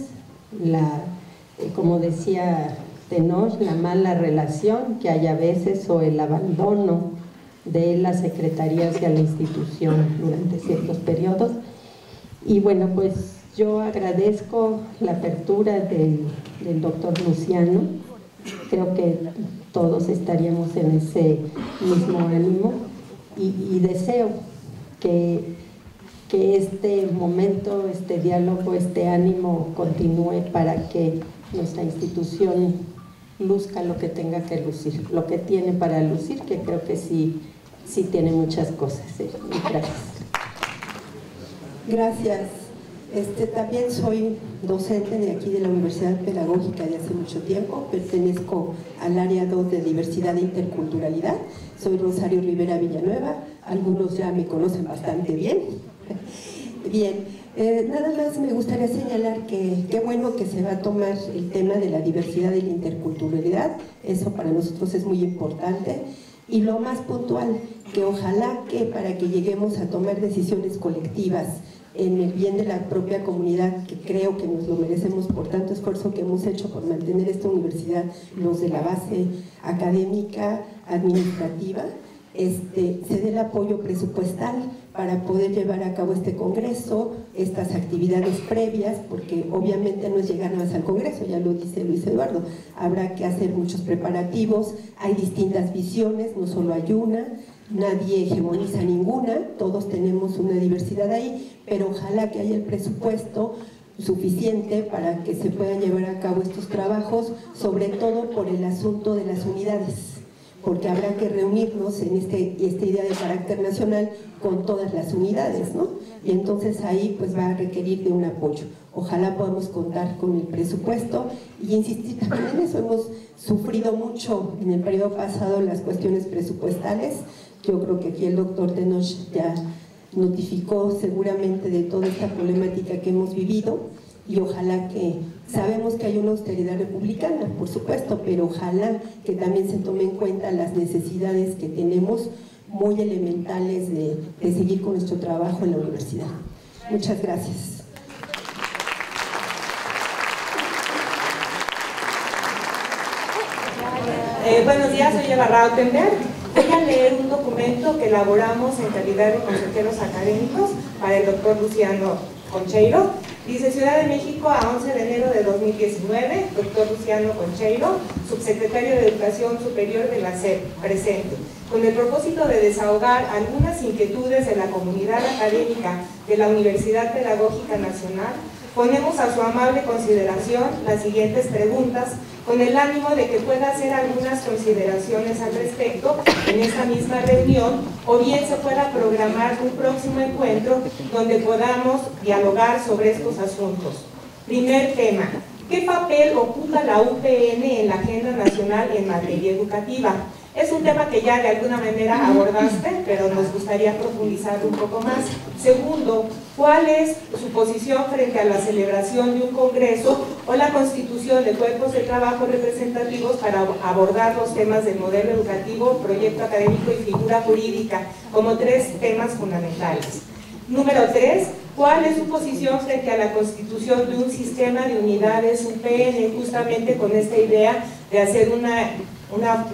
como decía Tenoch, la mala relación que hay a veces o el abandono de las secretarías y a la institución durante ciertos periodos. Y bueno, pues yo agradezco la apertura del doctor Luciano. Creo que todos estaríamos en ese mismo ánimo y deseo que este momento, este diálogo, este ánimo continúe para que nuestra institución luzca lo que tenga que lucir, lo que tiene para lucir, que creo que sí tiene muchas cosas. Gracias. Gracias. También soy docente de aquí de la Universidad Pedagógica de hace mucho tiempo, pertenezco al área 2 de diversidad e interculturalidad, soy Rosario Rivera Villanueva, algunos ya me conocen bastante bien. Bien, nada más me gustaría señalar que qué bueno que se va a tomar el tema de la diversidad y la interculturalidad, eso para nosotros es muy importante, y lo más puntual, que ojalá que para que lleguemos a tomar decisiones colectivas en el bien de la propia comunidad, que creo que nos lo merecemos por tanto esfuerzo que hemos hecho por mantener esta universidad, los de la base académica, administrativa, se dé el apoyo presupuestal para poder llevar a cabo este congreso, estas actividades previas, porque obviamente no es llegar nada más al congreso, ya lo dice Luis Eduardo, habrá que hacer muchos preparativos, hay distintas visiones, no solo hay una, nadie hegemoniza ninguna, todos tenemos una diversidad ahí, pero ojalá que haya el presupuesto suficiente para que se puedan llevar a cabo estos trabajos, sobre todo por el asunto de las unidades, porque habrá que reunirnos en esta idea de carácter nacional con todas las unidades, ¿no? Y entonces ahí pues va a requerir de un apoyo. Ojalá podamos contar con el presupuesto y insistir también en eso. Hemos sufrido mucho en el periodo pasado las cuestiones presupuestales. Yo creo que aquí el doctor Tenoch ya notificó seguramente de toda esta problemática que hemos vivido y ojalá que, sabemos que hay una austeridad republicana, por supuesto, pero ojalá que también se tomen en cuenta las necesidades que tenemos muy elementales de seguir con nuestro trabajo en la universidad. Muchas gracias. Buenos días, soy Eva Rautenberg. Voy a leer un documento que elaboramos en calidad de consejeros académicos para el doctor Luciano Concheiro. Dice: Ciudad de México, a 11 de enero de 2019, doctor Luciano Concheiro, subsecretario de Educación Superior de la SEP, presente, con el propósito de desahogar algunas inquietudes de la comunidad académica de la Universidad Pedagógica Nacional, ponemos a su amable consideración las siguientes preguntas, con el ánimo de que pueda hacer algunas consideraciones al respecto en esta misma reunión, o bien se pueda programar un próximo encuentro donde podamos dialogar sobre estos asuntos. Primer tema: ¿qué papel ocupa la UPN en la agenda nacional en materia educativa? Es un tema que ya de alguna manera abordaste, pero nos gustaría profundizar un poco más. Segundo, ¿cuál es su posición frente a la celebración de un congreso o la constitución de cuerpos de trabajo representativos para abordar los temas del modelo educativo, proyecto académico y figura jurídica como tres temas fundamentales? Número 3, ¿cuál es su posición frente a la constitución de un sistema de unidades UPN, justamente con esta idea de hacer una una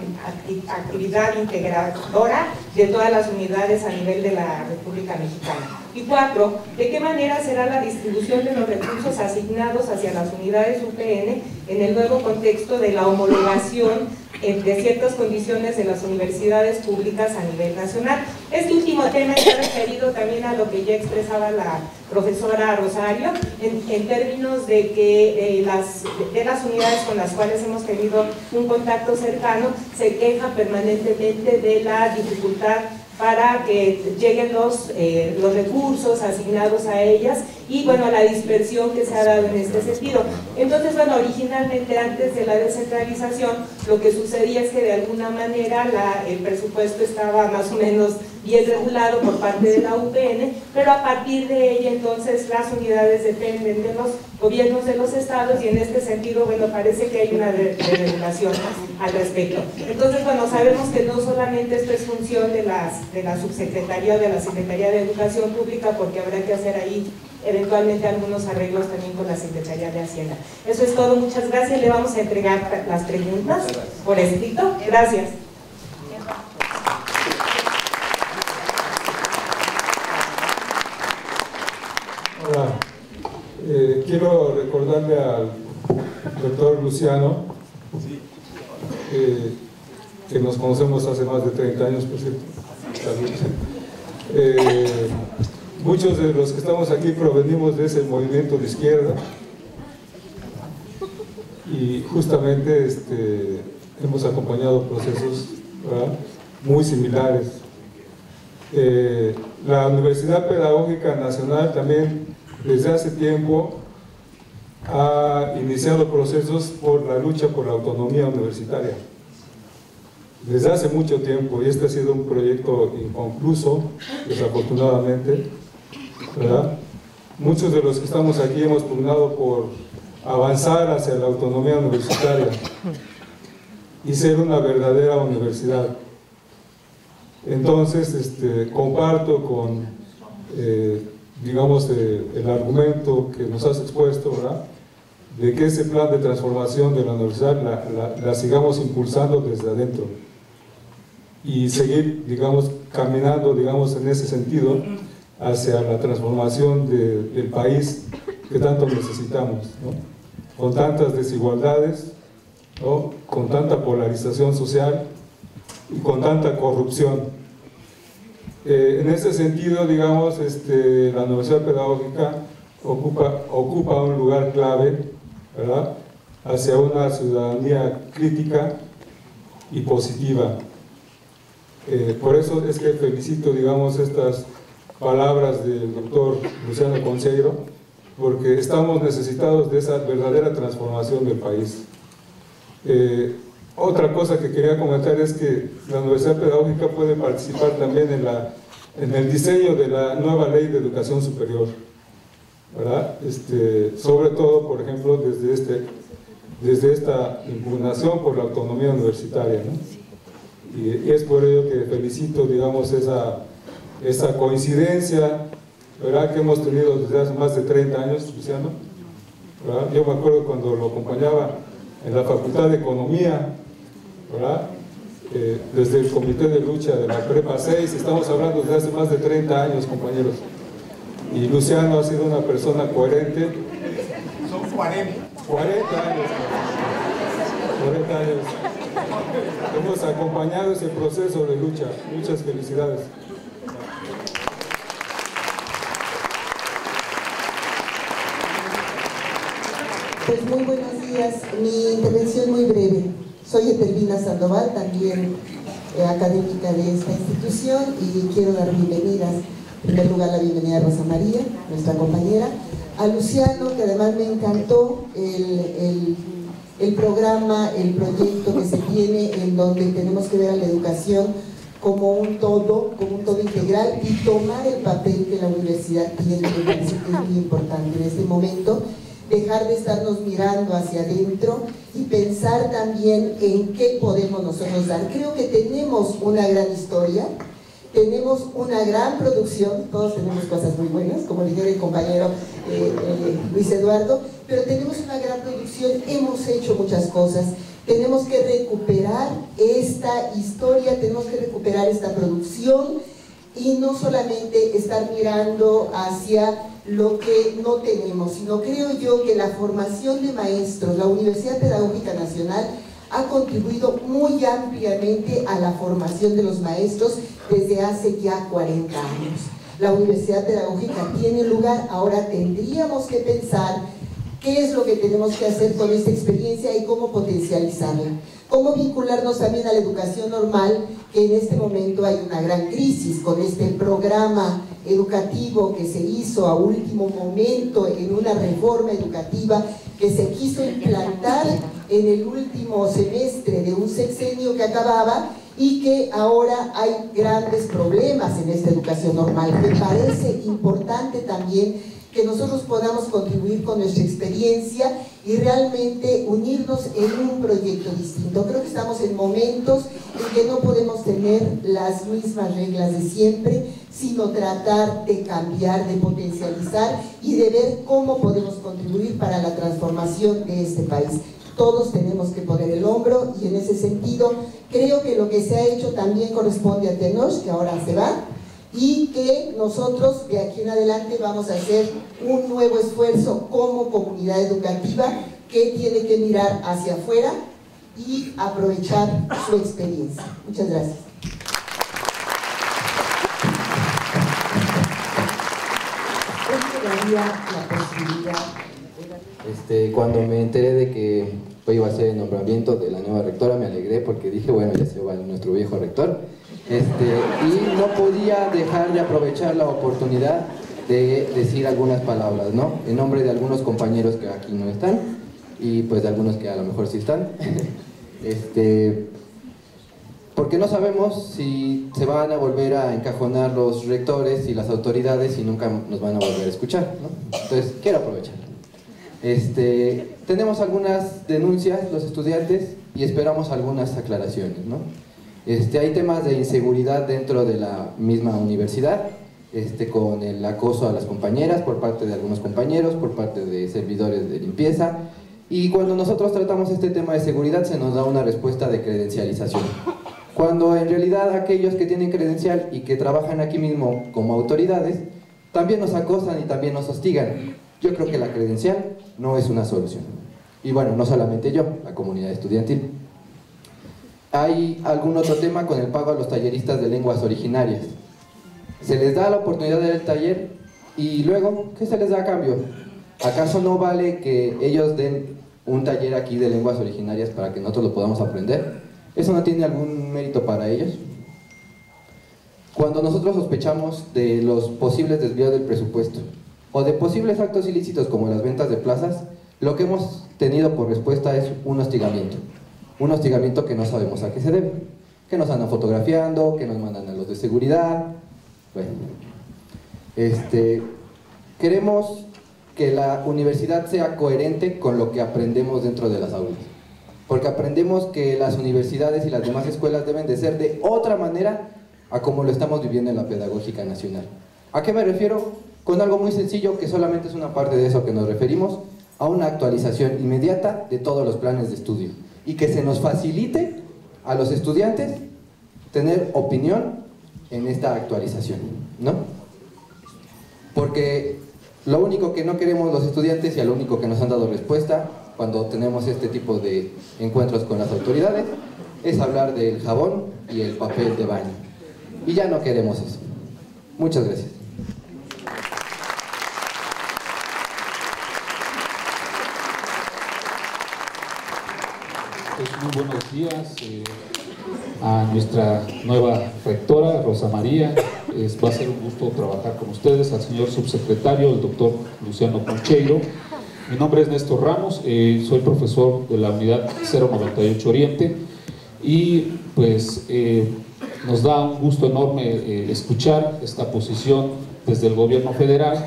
actividad integradora de todas las unidades a nivel de la República Mexicana. Y 4, ¿de qué manera será la distribución de los recursos asignados hacia las unidades UPN en el nuevo contexto de la homologación de ciertas condiciones de las universidades públicas a nivel nacional? Este último tema está referido también a lo que ya expresaba la profesora Rosario, en términos de que las unidades con las cuales hemos tenido un contacto cercano se quejan permanentemente de la dificultad para que lleguen los recursos asignados a ellas y bueno, la dispersión que se ha dado en este sentido. Entonces, bueno, originalmente antes de la descentralización lo que sucedía es que de alguna manera el presupuesto estaba más o menos bien regulado por parte de la UPN, pero a partir de ella entonces las unidades dependen de los gobiernos de los estados y en este sentido, bueno, parece que hay una desregulación al respecto. Entonces, bueno, sabemos que no solamente esto es función de la subsecretaría o de la Secretaría de Educación Pública, porque habrá que hacer ahí eventualmente algunos arreglos también con la Secretaría de Hacienda. Eso es todo, muchas gracias. Le vamos a entregar las preguntas por escrito. Gracias. Hola, quiero recordarle al doctor Luciano que nos conocemos hace más de 30 años, por cierto. Muchos de los que estamos aquí provenimos de ese movimiento de izquierda y justamente hemos acompañado procesos, ¿verdad?, muy similares. La Universidad Pedagógica Nacional también desde hace tiempo ha iniciado procesos por la lucha por la autonomía universitaria. Desde hace mucho tiempo, y este ha sido un proyecto inconcluso, desafortunadamente, ¿verdad? Muchos de los que estamos aquí hemos pugnado por avanzar hacia la autonomía universitaria y ser una verdadera universidad. Entonces, comparto con, digamos, el argumento que nos has expuesto, ¿verdad?, de que ese plan de transformación de la universidad la sigamos impulsando desde adentro y seguir, digamos, caminando, digamos, en ese sentido hacia la transformación del país que tanto necesitamos, ¿no?, con tantas desigualdades, ¿no?, con tanta polarización social y con tanta corrupción. En ese sentido, digamos, la Universidad Pedagógica ocupa un lugar clave, ¿verdad?, hacia una ciudadanía crítica y positiva. Por eso es que felicito, digamos, estas palabras del doctor Luciano Conceiro, porque estamos necesitados de esa verdadera transformación del país. Otra cosa que quería comentar es que la Universidad Pedagógica puede participar también en el diseño de la nueva ley de educación superior, ¿verdad? Sobre todo, por ejemplo, desde esta impugnación por la autonomía universitaria, ¿no? Y es por ello que felicito, digamos, esa coincidencia, ¿verdad?, que hemos tenido desde hace más de 30 años, Luciano, ¿verdad? Yo me acuerdo cuando lo acompañaba en la Facultad de Economía, ¿verdad?, desde el Comité de Lucha de la Prepa 6, estamos hablando desde hace más de 30 años, compañeros. Y Luciano ha sido una persona coherente. Son 40. 40 años. 40 años. Hemos acompañado ese proceso de lucha. Muchas felicidades. Pues muy buenos días. Mi intervención muy breve. Soy Etelvina Sandoval, también académica de esta institución, y quiero dar bienvenidas. En primer lugar, la bienvenida a Rosa María, nuestra compañera, a Luciano, que además me encantó el programa, el proyecto que se tiene, en donde tenemos que ver a la educación como un todo integral y tomar el papel que la universidad tiene, que me parece que es muy importante en este momento. Dejar de estarnos mirando hacia adentro y pensar también en qué podemos nosotros dar. Creo que tenemos una gran historia, tenemos una gran producción, todos tenemos cosas muy buenas, como dijo el compañero Luis Eduardo, pero tenemos una gran producción, hemos hecho muchas cosas Tenemos que recuperar esta historia, tenemos que recuperar esta producción y no solamente estar mirando hacia lo que no tenemos, sino creo yo que la formación de maestros, la Universidad Pedagógica Nacional ha contribuido muy ampliamente a la formación de los maestros desde hace ya 40 años. La Universidad Pedagógica tiene lugar, ahora tendríamos que pensar qué es lo que tenemos que hacer con esta experiencia y cómo potencializarla. Cómo vincularnos también a la educación normal, que en este momento hay una gran crisis con este programa educativo que se hizo a último momento en una reforma educativa que se quiso implantar en el último semestre de un sexenio que acababa y que ahora hay grandes problemas en esta educación normal. Me parece importante también que nosotros podamos contribuir con nuestra experiencia y realmente unirnos en un proyecto distinto. Creo que estamos en momentos en que no podemos tener las mismas reglas de siempre, sino tratar de cambiar, de potencializar y de ver cómo podemos contribuir para la transformación de este país. Todos tenemos que poner el hombro y en ese sentido creo que lo que se ha hecho también corresponde a Tenoch, que ahora se va, y que nosotros de aquí en adelante vamos a hacer un nuevo esfuerzo como comunidad educativa que tiene que mirar hacia afuera y aprovechar su experiencia. Muchas gracias. La posibilidad. Cuando me enteré de que iba a ser el nombramiento de la nueva rectora, me alegré porque dije, bueno, ya se va nuestro viejo rector. Y no podía dejar de aprovechar la oportunidad de decir algunas palabras, ¿no? En nombre de algunos compañeros que aquí no están y pues de algunos que a lo mejor sí están. Porque no sabemos si se van a volver a encajonar los rectores y las autoridades y nunca nos van a volver a escuchar, ¿no? Entonces, quiero aprovechar. Tenemos algunas denuncias los estudiantes y esperamos algunas aclaraciones, ¿no? Hay temas de inseguridad dentro de la misma universidad, con el acoso a las compañeras por parte de algunos compañeros, por parte de servidores de limpieza, y cuando nosotros tratamos este tema de seguridad se nos da una respuesta de credencialización, cuando en realidad aquellos que tienen credencial y que trabajan aquí mismo como autoridades también nos acosan y también nos hostigan. Yo creo que la credencial no es una solución, y bueno, no solamente yo, la comunidad estudiantil. ¿Hay algún otro tema con el pago a los talleristas de lenguas originarias? Se les da la oportunidad de dar el taller y luego, ¿qué se les da a cambio? ¿Acaso no vale que ellos den un taller aquí de lenguas originarias para que nosotros lo podamos aprender? ¿Eso no tiene algún mérito para ellos? Cuando nosotros sospechamos de los posibles desvíos del presupuesto o de posibles actos ilícitos como las ventas de plazas, lo que hemos tenido por respuesta es un hostigamiento. Un hostigamiento que no sabemos a qué se debe, que nos andan fotografiando, que nos mandan a los de seguridad. Bueno, queremos que la universidad sea coherente con lo que aprendemos dentro de las aulas, porque aprendemos que las universidades y las demás escuelas deben de ser de otra manera a como lo estamos viviendo en la Pedagógica Nacional. ¿A qué me refiero? Con algo muy sencillo, que solamente es una parte de eso que nos referimos, a una actualización inmediata de todos los planes de estudio, y que se nos facilite a los estudiantes tener opinión en esta actualización, ¿no? Porque lo único que no queremos los estudiantes y a lo único que nos han dado respuesta cuando tenemos este tipo de encuentros con las autoridades es hablar del jabón y el papel de baño, y ya no queremos eso. Muchas gracias. Muy buenos días a nuestra nueva rectora, Rosa María. Va a ser un gusto trabajar con ustedes, al señor subsecretario, el doctor Luciano Concheiro. Mi nombre es Néstor Ramos, soy profesor de la unidad 098 Oriente y pues nos da un gusto enorme escuchar esta posición desde el gobierno federal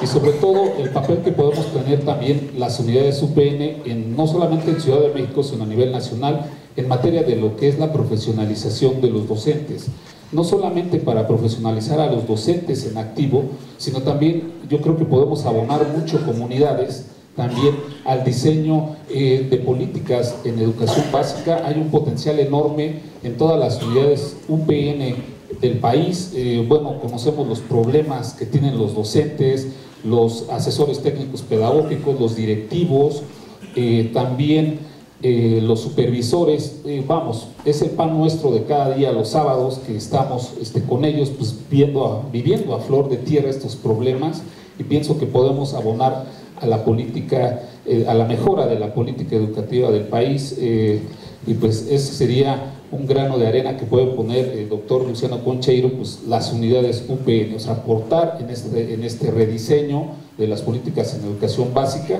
y sobre todo el papel que podemos tener también las unidades UPN, no solamente en Ciudad de México, sino a nivel nacional, en materia de lo que es la profesionalización de los docentes. No solamente para profesionalizar a los docentes en activo, sino también yo creo que podemos abonar mucho comunidades también al diseño de políticas en educación básica. Hay un potencial enorme en todas las unidades UPN del país. Bueno, conocemos los problemas que tienen los docentes, los asesores técnicos pedagógicos, los directivos, también los supervisores. Vamos, es el pan nuestro de cada día los sábados que estamos con ellos, pues viviendo a flor de tierra estos problemas, y pienso que podemos abonar a la política, a la mejora de la política educativa del país, y pues ese sería un grano de arena que puede poner el doctor Luciano Concheiro, pues las unidades UPN, o sea, aportar en este rediseño de las políticas en educación básica.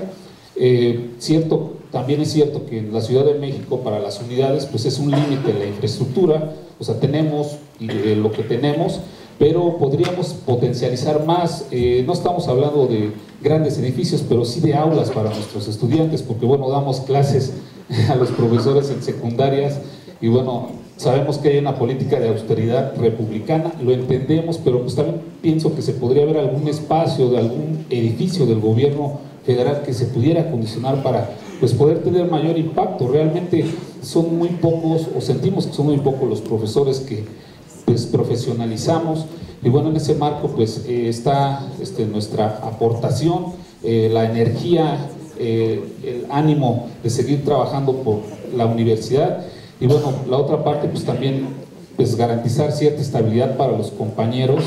También es cierto que en la Ciudad de México para las unidades pues es un límite la infraestructura, o sea, tenemos lo que tenemos, pero podríamos potencializar más. No estamos hablando de grandes edificios, pero sí de aulas para nuestros estudiantes, porque bueno, damos clases a los profesores en secundarias, y bueno, sabemos que hay una política de austeridad republicana, lo entendemos, pero pues también pienso que se podría ver algún espacio de algún edificio del gobierno federal que se pudiera acondicionar para pues poder tener mayor impacto. Realmente son muy pocos, o sentimos que son muy pocos los profesores que pues profesionalizamos, y bueno, en ese marco pues está nuestra aportación, la energía, el ánimo de seguir trabajando por la universidad. Y bueno, la otra parte pues también pues garantizar cierta estabilidad para los compañeros,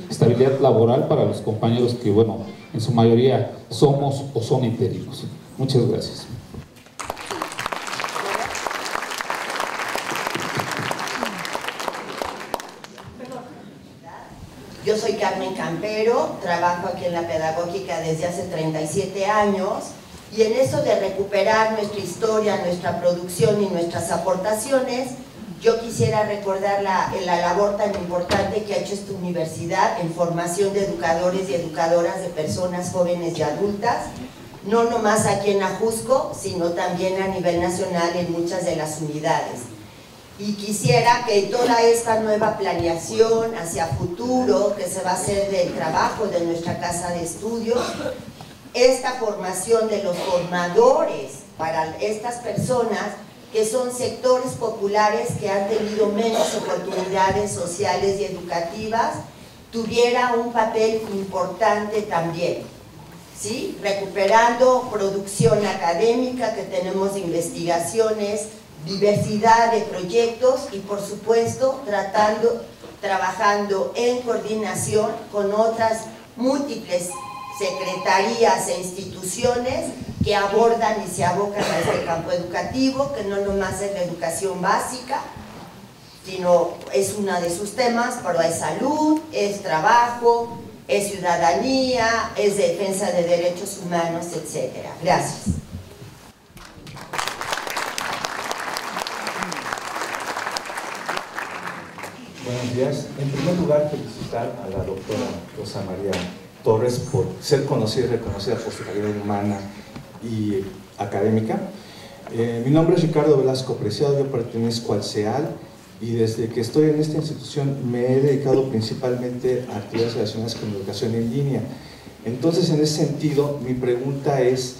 estabilidad laboral para los compañeros que bueno, en su mayoría somos o son interinos. Muchas gracias. Yo soy Carmen Campero, trabajo aquí en la Pedagógica desde hace 37 años, y en eso de recuperar nuestra historia, nuestra producción y nuestras aportaciones, yo quisiera recordar la labor tan importante que ha hecho esta universidad en formación de educadores y educadoras de personas jóvenes y adultas, no nomás aquí en Ajusco, sino también a nivel nacional en muchas de las unidades. Y quisiera que toda esta nueva planeación hacia futuro que se va a hacer del trabajo de nuestra casa de estudios, esta formación de los formadores para estas personas que son sectores populares que han tenido menos oportunidades sociales y educativas, tuviera un papel importante también, ¿sí? Recuperando producción académica que tenemos de investigaciones, diversidad de proyectos y por supuesto trabajando en coordinación con otras múltiples secretarías e instituciones que abordan y se abocan a este campo educativo, que no nomás es la educación básica, sino es uno de sus temas, pero es salud, es trabajo, es ciudadanía, es defensa de derechos humanos, etc. Gracias. Buenos días. En primer lugar, felicitar a la doctora Rosa María Torres por ser conocida y reconocida por su calidad humana y académica. Mi nombre es Ricardo Velasco Preciado, yo pertenezco al CEAL y desde que estoy en esta institución me he dedicado principalmente a actividades relacionadas con educación en línea. Entonces, en ese sentido, mi pregunta es,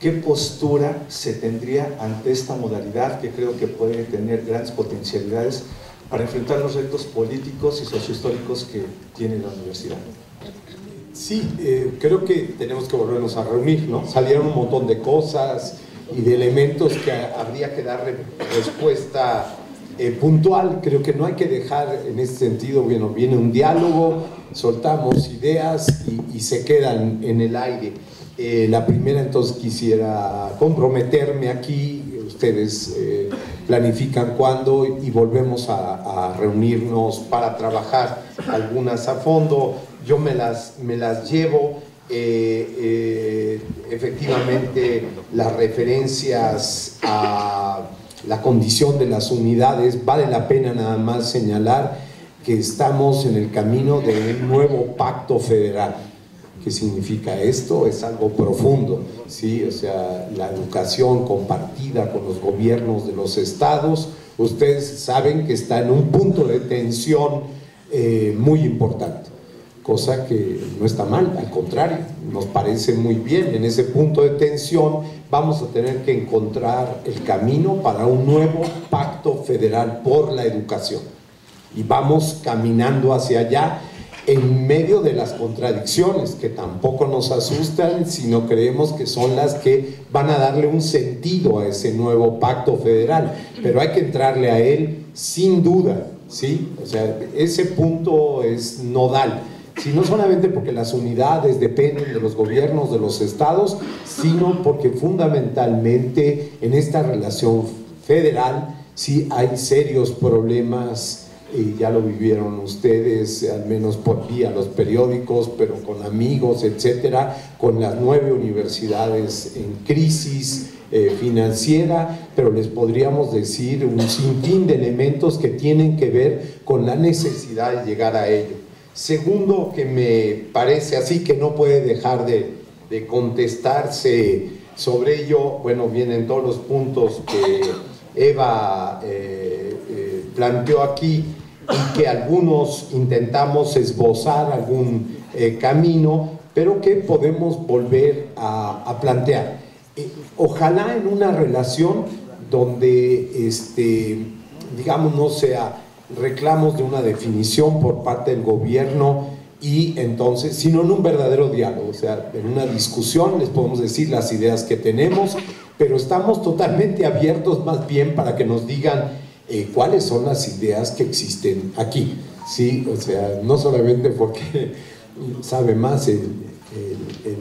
¿qué postura se tendría ante esta modalidad que creo que puede tener grandes potencialidades para enfrentar los retos políticos y sociohistóricos que tiene la universidad? Sí, creo que tenemos que volvernos a reunir, ¿no? Salieron un montón de cosas y de elementos que habría que dar respuesta puntual. Creo que no hay que dejar en ese sentido, bueno, viene un diálogo, soltamos ideas y se quedan en el aire. La primera, entonces, quisiera comprometerme aquí, ustedes planifican cuándo y volvemos a reunirnos para trabajar algunas a fondo. Yo me las llevo, efectivamente las referencias a la condición de las unidades, vale la pena nada más señalar que estamos en el camino de un nuevo pacto federal. ¿Qué significa esto? Es algo profundo, ¿sí? O sea, la educación compartida con los gobiernos de los estados, ustedes saben que está en un punto de tensión muy importante. cosa que no está mal, al contrario, nos parece muy bien. En ese punto de tensión vamos a tener que encontrar el camino para un nuevo pacto federal por la educación, y vamos caminando hacia allá en medio de las contradicciones que tampoco nos asustan, sino creemos que son las que van a darle un sentido a ese nuevo pacto federal, pero hay que entrarle a él sin duda, ¿sí? O sea, ese punto es nodal, sí, no solamente porque las unidades dependen de los gobiernos de los estados, sino porque fundamentalmente en esta relación federal sí hay serios problemas. Y ya lo vivieron ustedes, al menos por vía los periódicos, pero con amigos, etcétera, con las 9 universidades en crisis financiera, pero les podríamos decir un sinfín de elementos que tienen que ver con la necesidad de llegar a ello. Segundo, que me parece así que no puede dejar de contestarse sobre ello, bueno, vienen todos los puntos que Eva planteó aquí, y que algunos intentamos esbozar algún camino, pero que podemos volver a plantear. Ojalá en una relación donde, digamos, no sea reclamos de una definición por parte del gobierno, y entonces, sino en un verdadero diálogo, o sea, en una discusión les podemos decir las ideas que tenemos, pero estamos totalmente abiertos más bien para que nos digan cuáles son las ideas que existen aquí, ¿sí? O sea, no solamente porque sabe más el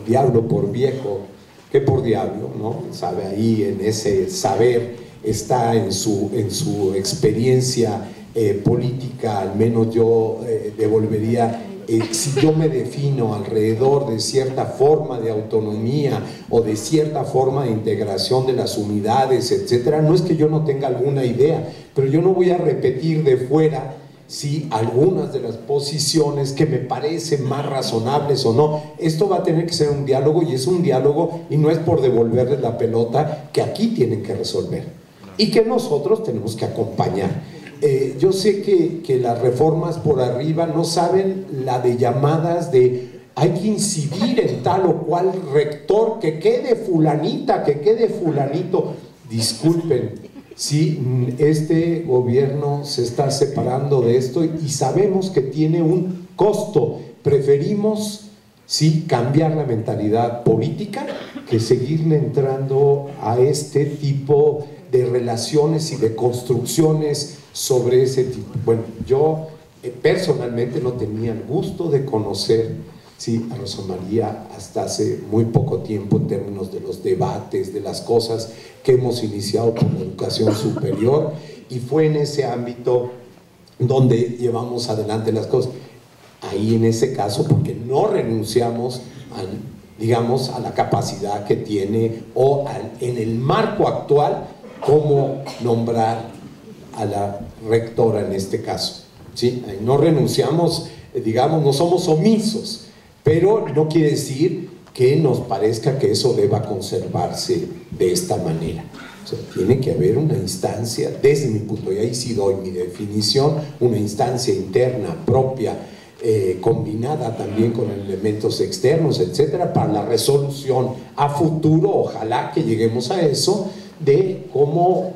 diablo por viejo que por diablo, ¿no? Sabe, ahí en ese saber está en su experiencia política, al menos yo devolvería. Si yo me defino alrededor de cierta forma de autonomía o de cierta forma de integración de las unidades, etcétera, no es que yo no tenga alguna idea, pero yo no voy a repetir de fuera si algunas de las posiciones que me parecen más razonables o no. Esto va a tener que ser un diálogo, y es un diálogo, y no es por devolverles la pelota, que aquí tienen que resolver y que nosotros tenemos que acompañar. Yo sé que las reformas por arriba no saben la de llamadas de hay que incidir en tal o cual rector, que quede fulanita, que quede fulanito. Disculpen, sí, este gobierno se está separando de esto y sabemos que tiene un costo. Preferimos, sí, cambiar la mentalidad política que seguirle entrando a este tipo de relaciones y de construcciones sobre ese tipo. Bueno, yo personalmente no tenía el gusto de conocer, sí, a Rosa María hasta hace muy poco tiempo, en términos de los debates, de las cosas que hemos iniciado con la educación superior, y fue en ese ámbito donde llevamos adelante las cosas. Ahí en ese caso, porque no renunciamos digamos, a la capacidad que tiene o en el marco actual cómo nombrar a la rectora en este caso, ¿sí? No renunciamos, digamos, no somos omisos, pero no quiere decir que nos parezca que eso deba conservarse de esta manera. O sea, tiene que haber una instancia, desde mi punto, y ahí sí doy mi definición, una instancia interna propia, combinada también con elementos externos, etcétera, para la resolución a futuro, ojalá que lleguemos a eso, de cómo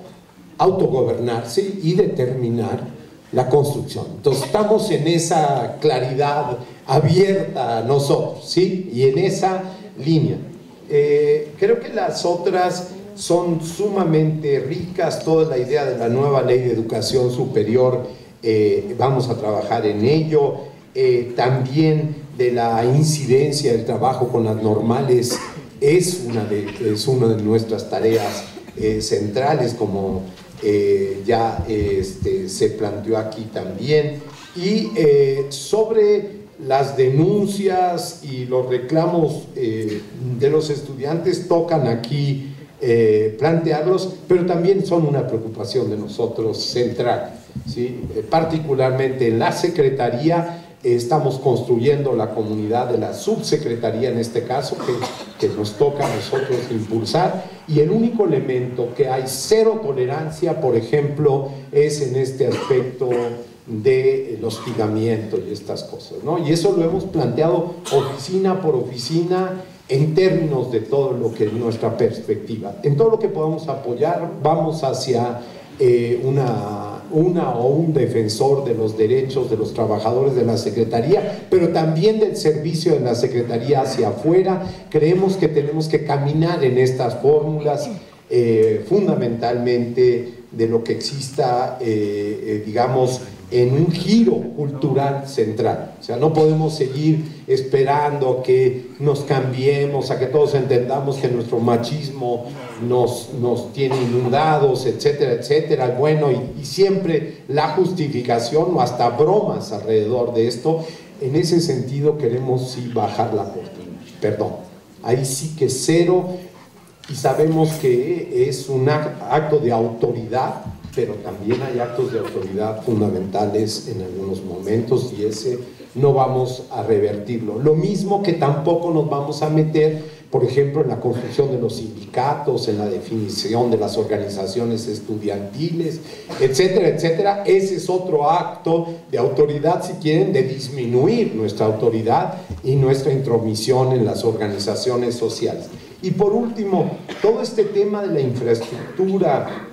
autogobernarse y determinar la construcción. Entonces estamos en esa claridad abierta nosotros, ¿sí? Y en esa línea. Creo que las otras son sumamente ricas, toda la idea de la nueva ley de educación superior, vamos a trabajar en ello, también de la incidencia del trabajo con las normales, es una de nuestras tareas centrales, como ya se planteó aquí también, y sobre las denuncias y los reclamos de los estudiantes tocan aquí plantearlos, pero también son una preocupación de nosotros central, ¿sí? Particularmente en la Secretaría. Estamos construyendo la comunidad de la subsecretaría, en este caso, que nos toca a nosotros impulsar, y el único elemento que hay cero tolerancia, por ejemplo, es en este aspecto del hostigamiento y estas cosas, ¿no? Y eso lo hemos planteado oficina por oficina en términos de todo lo que es nuestra perspectiva. En todo lo que podamos apoyar, vamos hacia un defensor de los derechos de los trabajadores de la Secretaría, pero también del servicio de la Secretaría hacia afuera. Creemos que tenemos que caminar en estas fórmulas, fundamentalmente de lo que exista, digamos, en un giro cultural central. O sea, no podemos seguir esperando a que nos cambiemos, a que todos entendamos que nuestro machismo nos tiene inundados, etcétera, etcétera. Bueno, y siempre la justificación o hasta bromas alrededor de esto. En ese sentido queremos sí bajar la cortina. Perdón, ahí sí que cero, y sabemos que es un acto de autoridad, pero también hay actos de autoridad fundamentales en algunos momentos, y ese no vamos a revertirlo. Lo mismo que tampoco nos vamos a meter, por ejemplo, en la construcción de los sindicatos, en la definición de las organizaciones estudiantiles, etcétera, etcétera. Ese es otro acto de autoridad, si quieren, de disminuir nuestra autoridad y nuestra intromisión en las organizaciones sociales. Y por último, todo este tema de la infraestructura,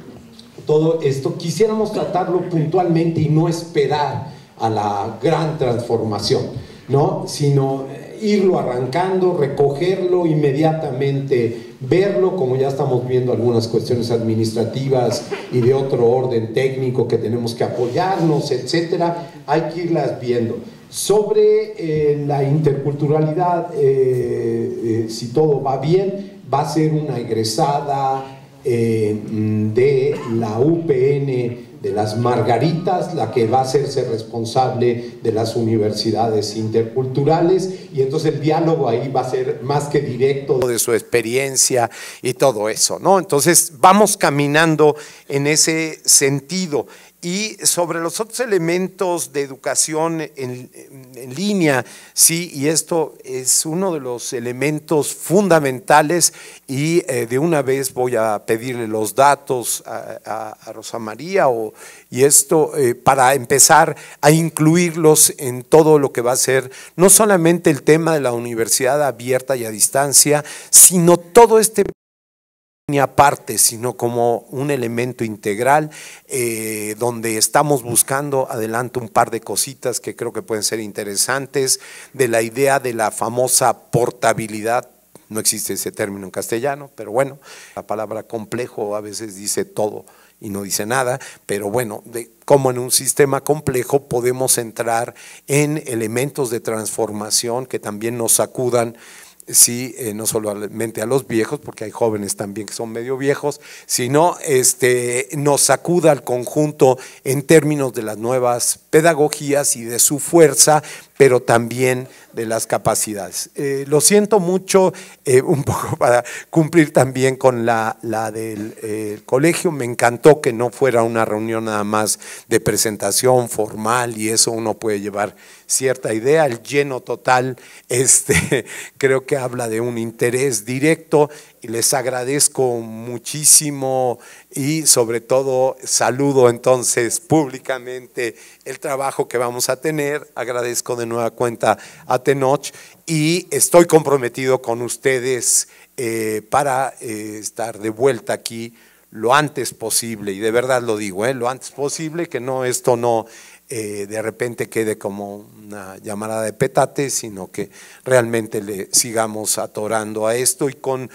todo esto, quisiéramos tratarlo puntualmente y no esperar a la gran transformación, ¿no? Sino irlo arrancando, recogerlo inmediatamente, verlo, como ya estamos viendo algunas cuestiones administrativas y de otro orden técnico que tenemos que apoyarnos, etcétera. Hay que irlas viendo. Sobre la interculturalidad, si todo va bien, va a ser una egresada de la UPN de las Margaritas la que va a hacerse responsable de las universidades interculturales, y entonces el diálogo ahí va a ser más que directo de su experiencia y todo eso, ¿no? Entonces vamos caminando en ese sentido. Y sobre los otros elementos de educación en línea, sí, y esto es uno de los elementos fundamentales, y de una vez voy a pedirle los datos a Rosa María, y esto para empezar a incluirlos en todo lo que va a ser no solamente el tema de la universidad abierta y a distancia, sino todo este ni aparte, sino como un elemento integral, donde estamos buscando, adelanto un par de cositas que creo que pueden ser interesantes, de la idea de la famosa portabilidad. No existe ese término en castellano, pero bueno, la palabra complejo a veces dice todo y no dice nada, pero bueno, de cómo en un sistema complejo podemos entrar en elementos de transformación que también nos sacudan. Sí, no solamente a los viejos, porque hay jóvenes también que son medio viejos, sino nos sacuda al conjunto en términos de las nuevas pedagogías y de su fuerza, pero también de las capacidades. Lo siento mucho, un poco para cumplir también con la del colegio. Me encantó que no fuera una reunión nada más de presentación formal, y eso uno puede llevar cierta idea. El lleno total creo que habla de un interés directo, y les agradezco muchísimo, y sobre todo saludo entonces públicamente el trabajo que vamos a tener. Agradezco de nueva cuenta a Tenoch, y estoy comprometido con ustedes para estar de vuelta aquí lo antes posible, y de verdad lo digo, lo antes posible, que no, esto no de repente quede como una llamarada de petate, sino que realmente le sigamos atorando a esto y con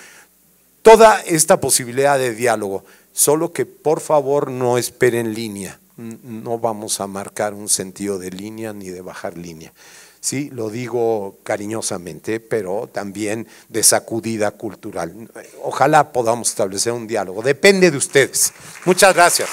toda esta posibilidad de diálogo. Solo que por favor no esperen línea, no vamos a marcar un sentido de línea ni de bajar línea. Sí, lo digo cariñosamente, pero también de sacudida cultural. Ojalá podamos establecer un diálogo, depende de ustedes. Muchas gracias.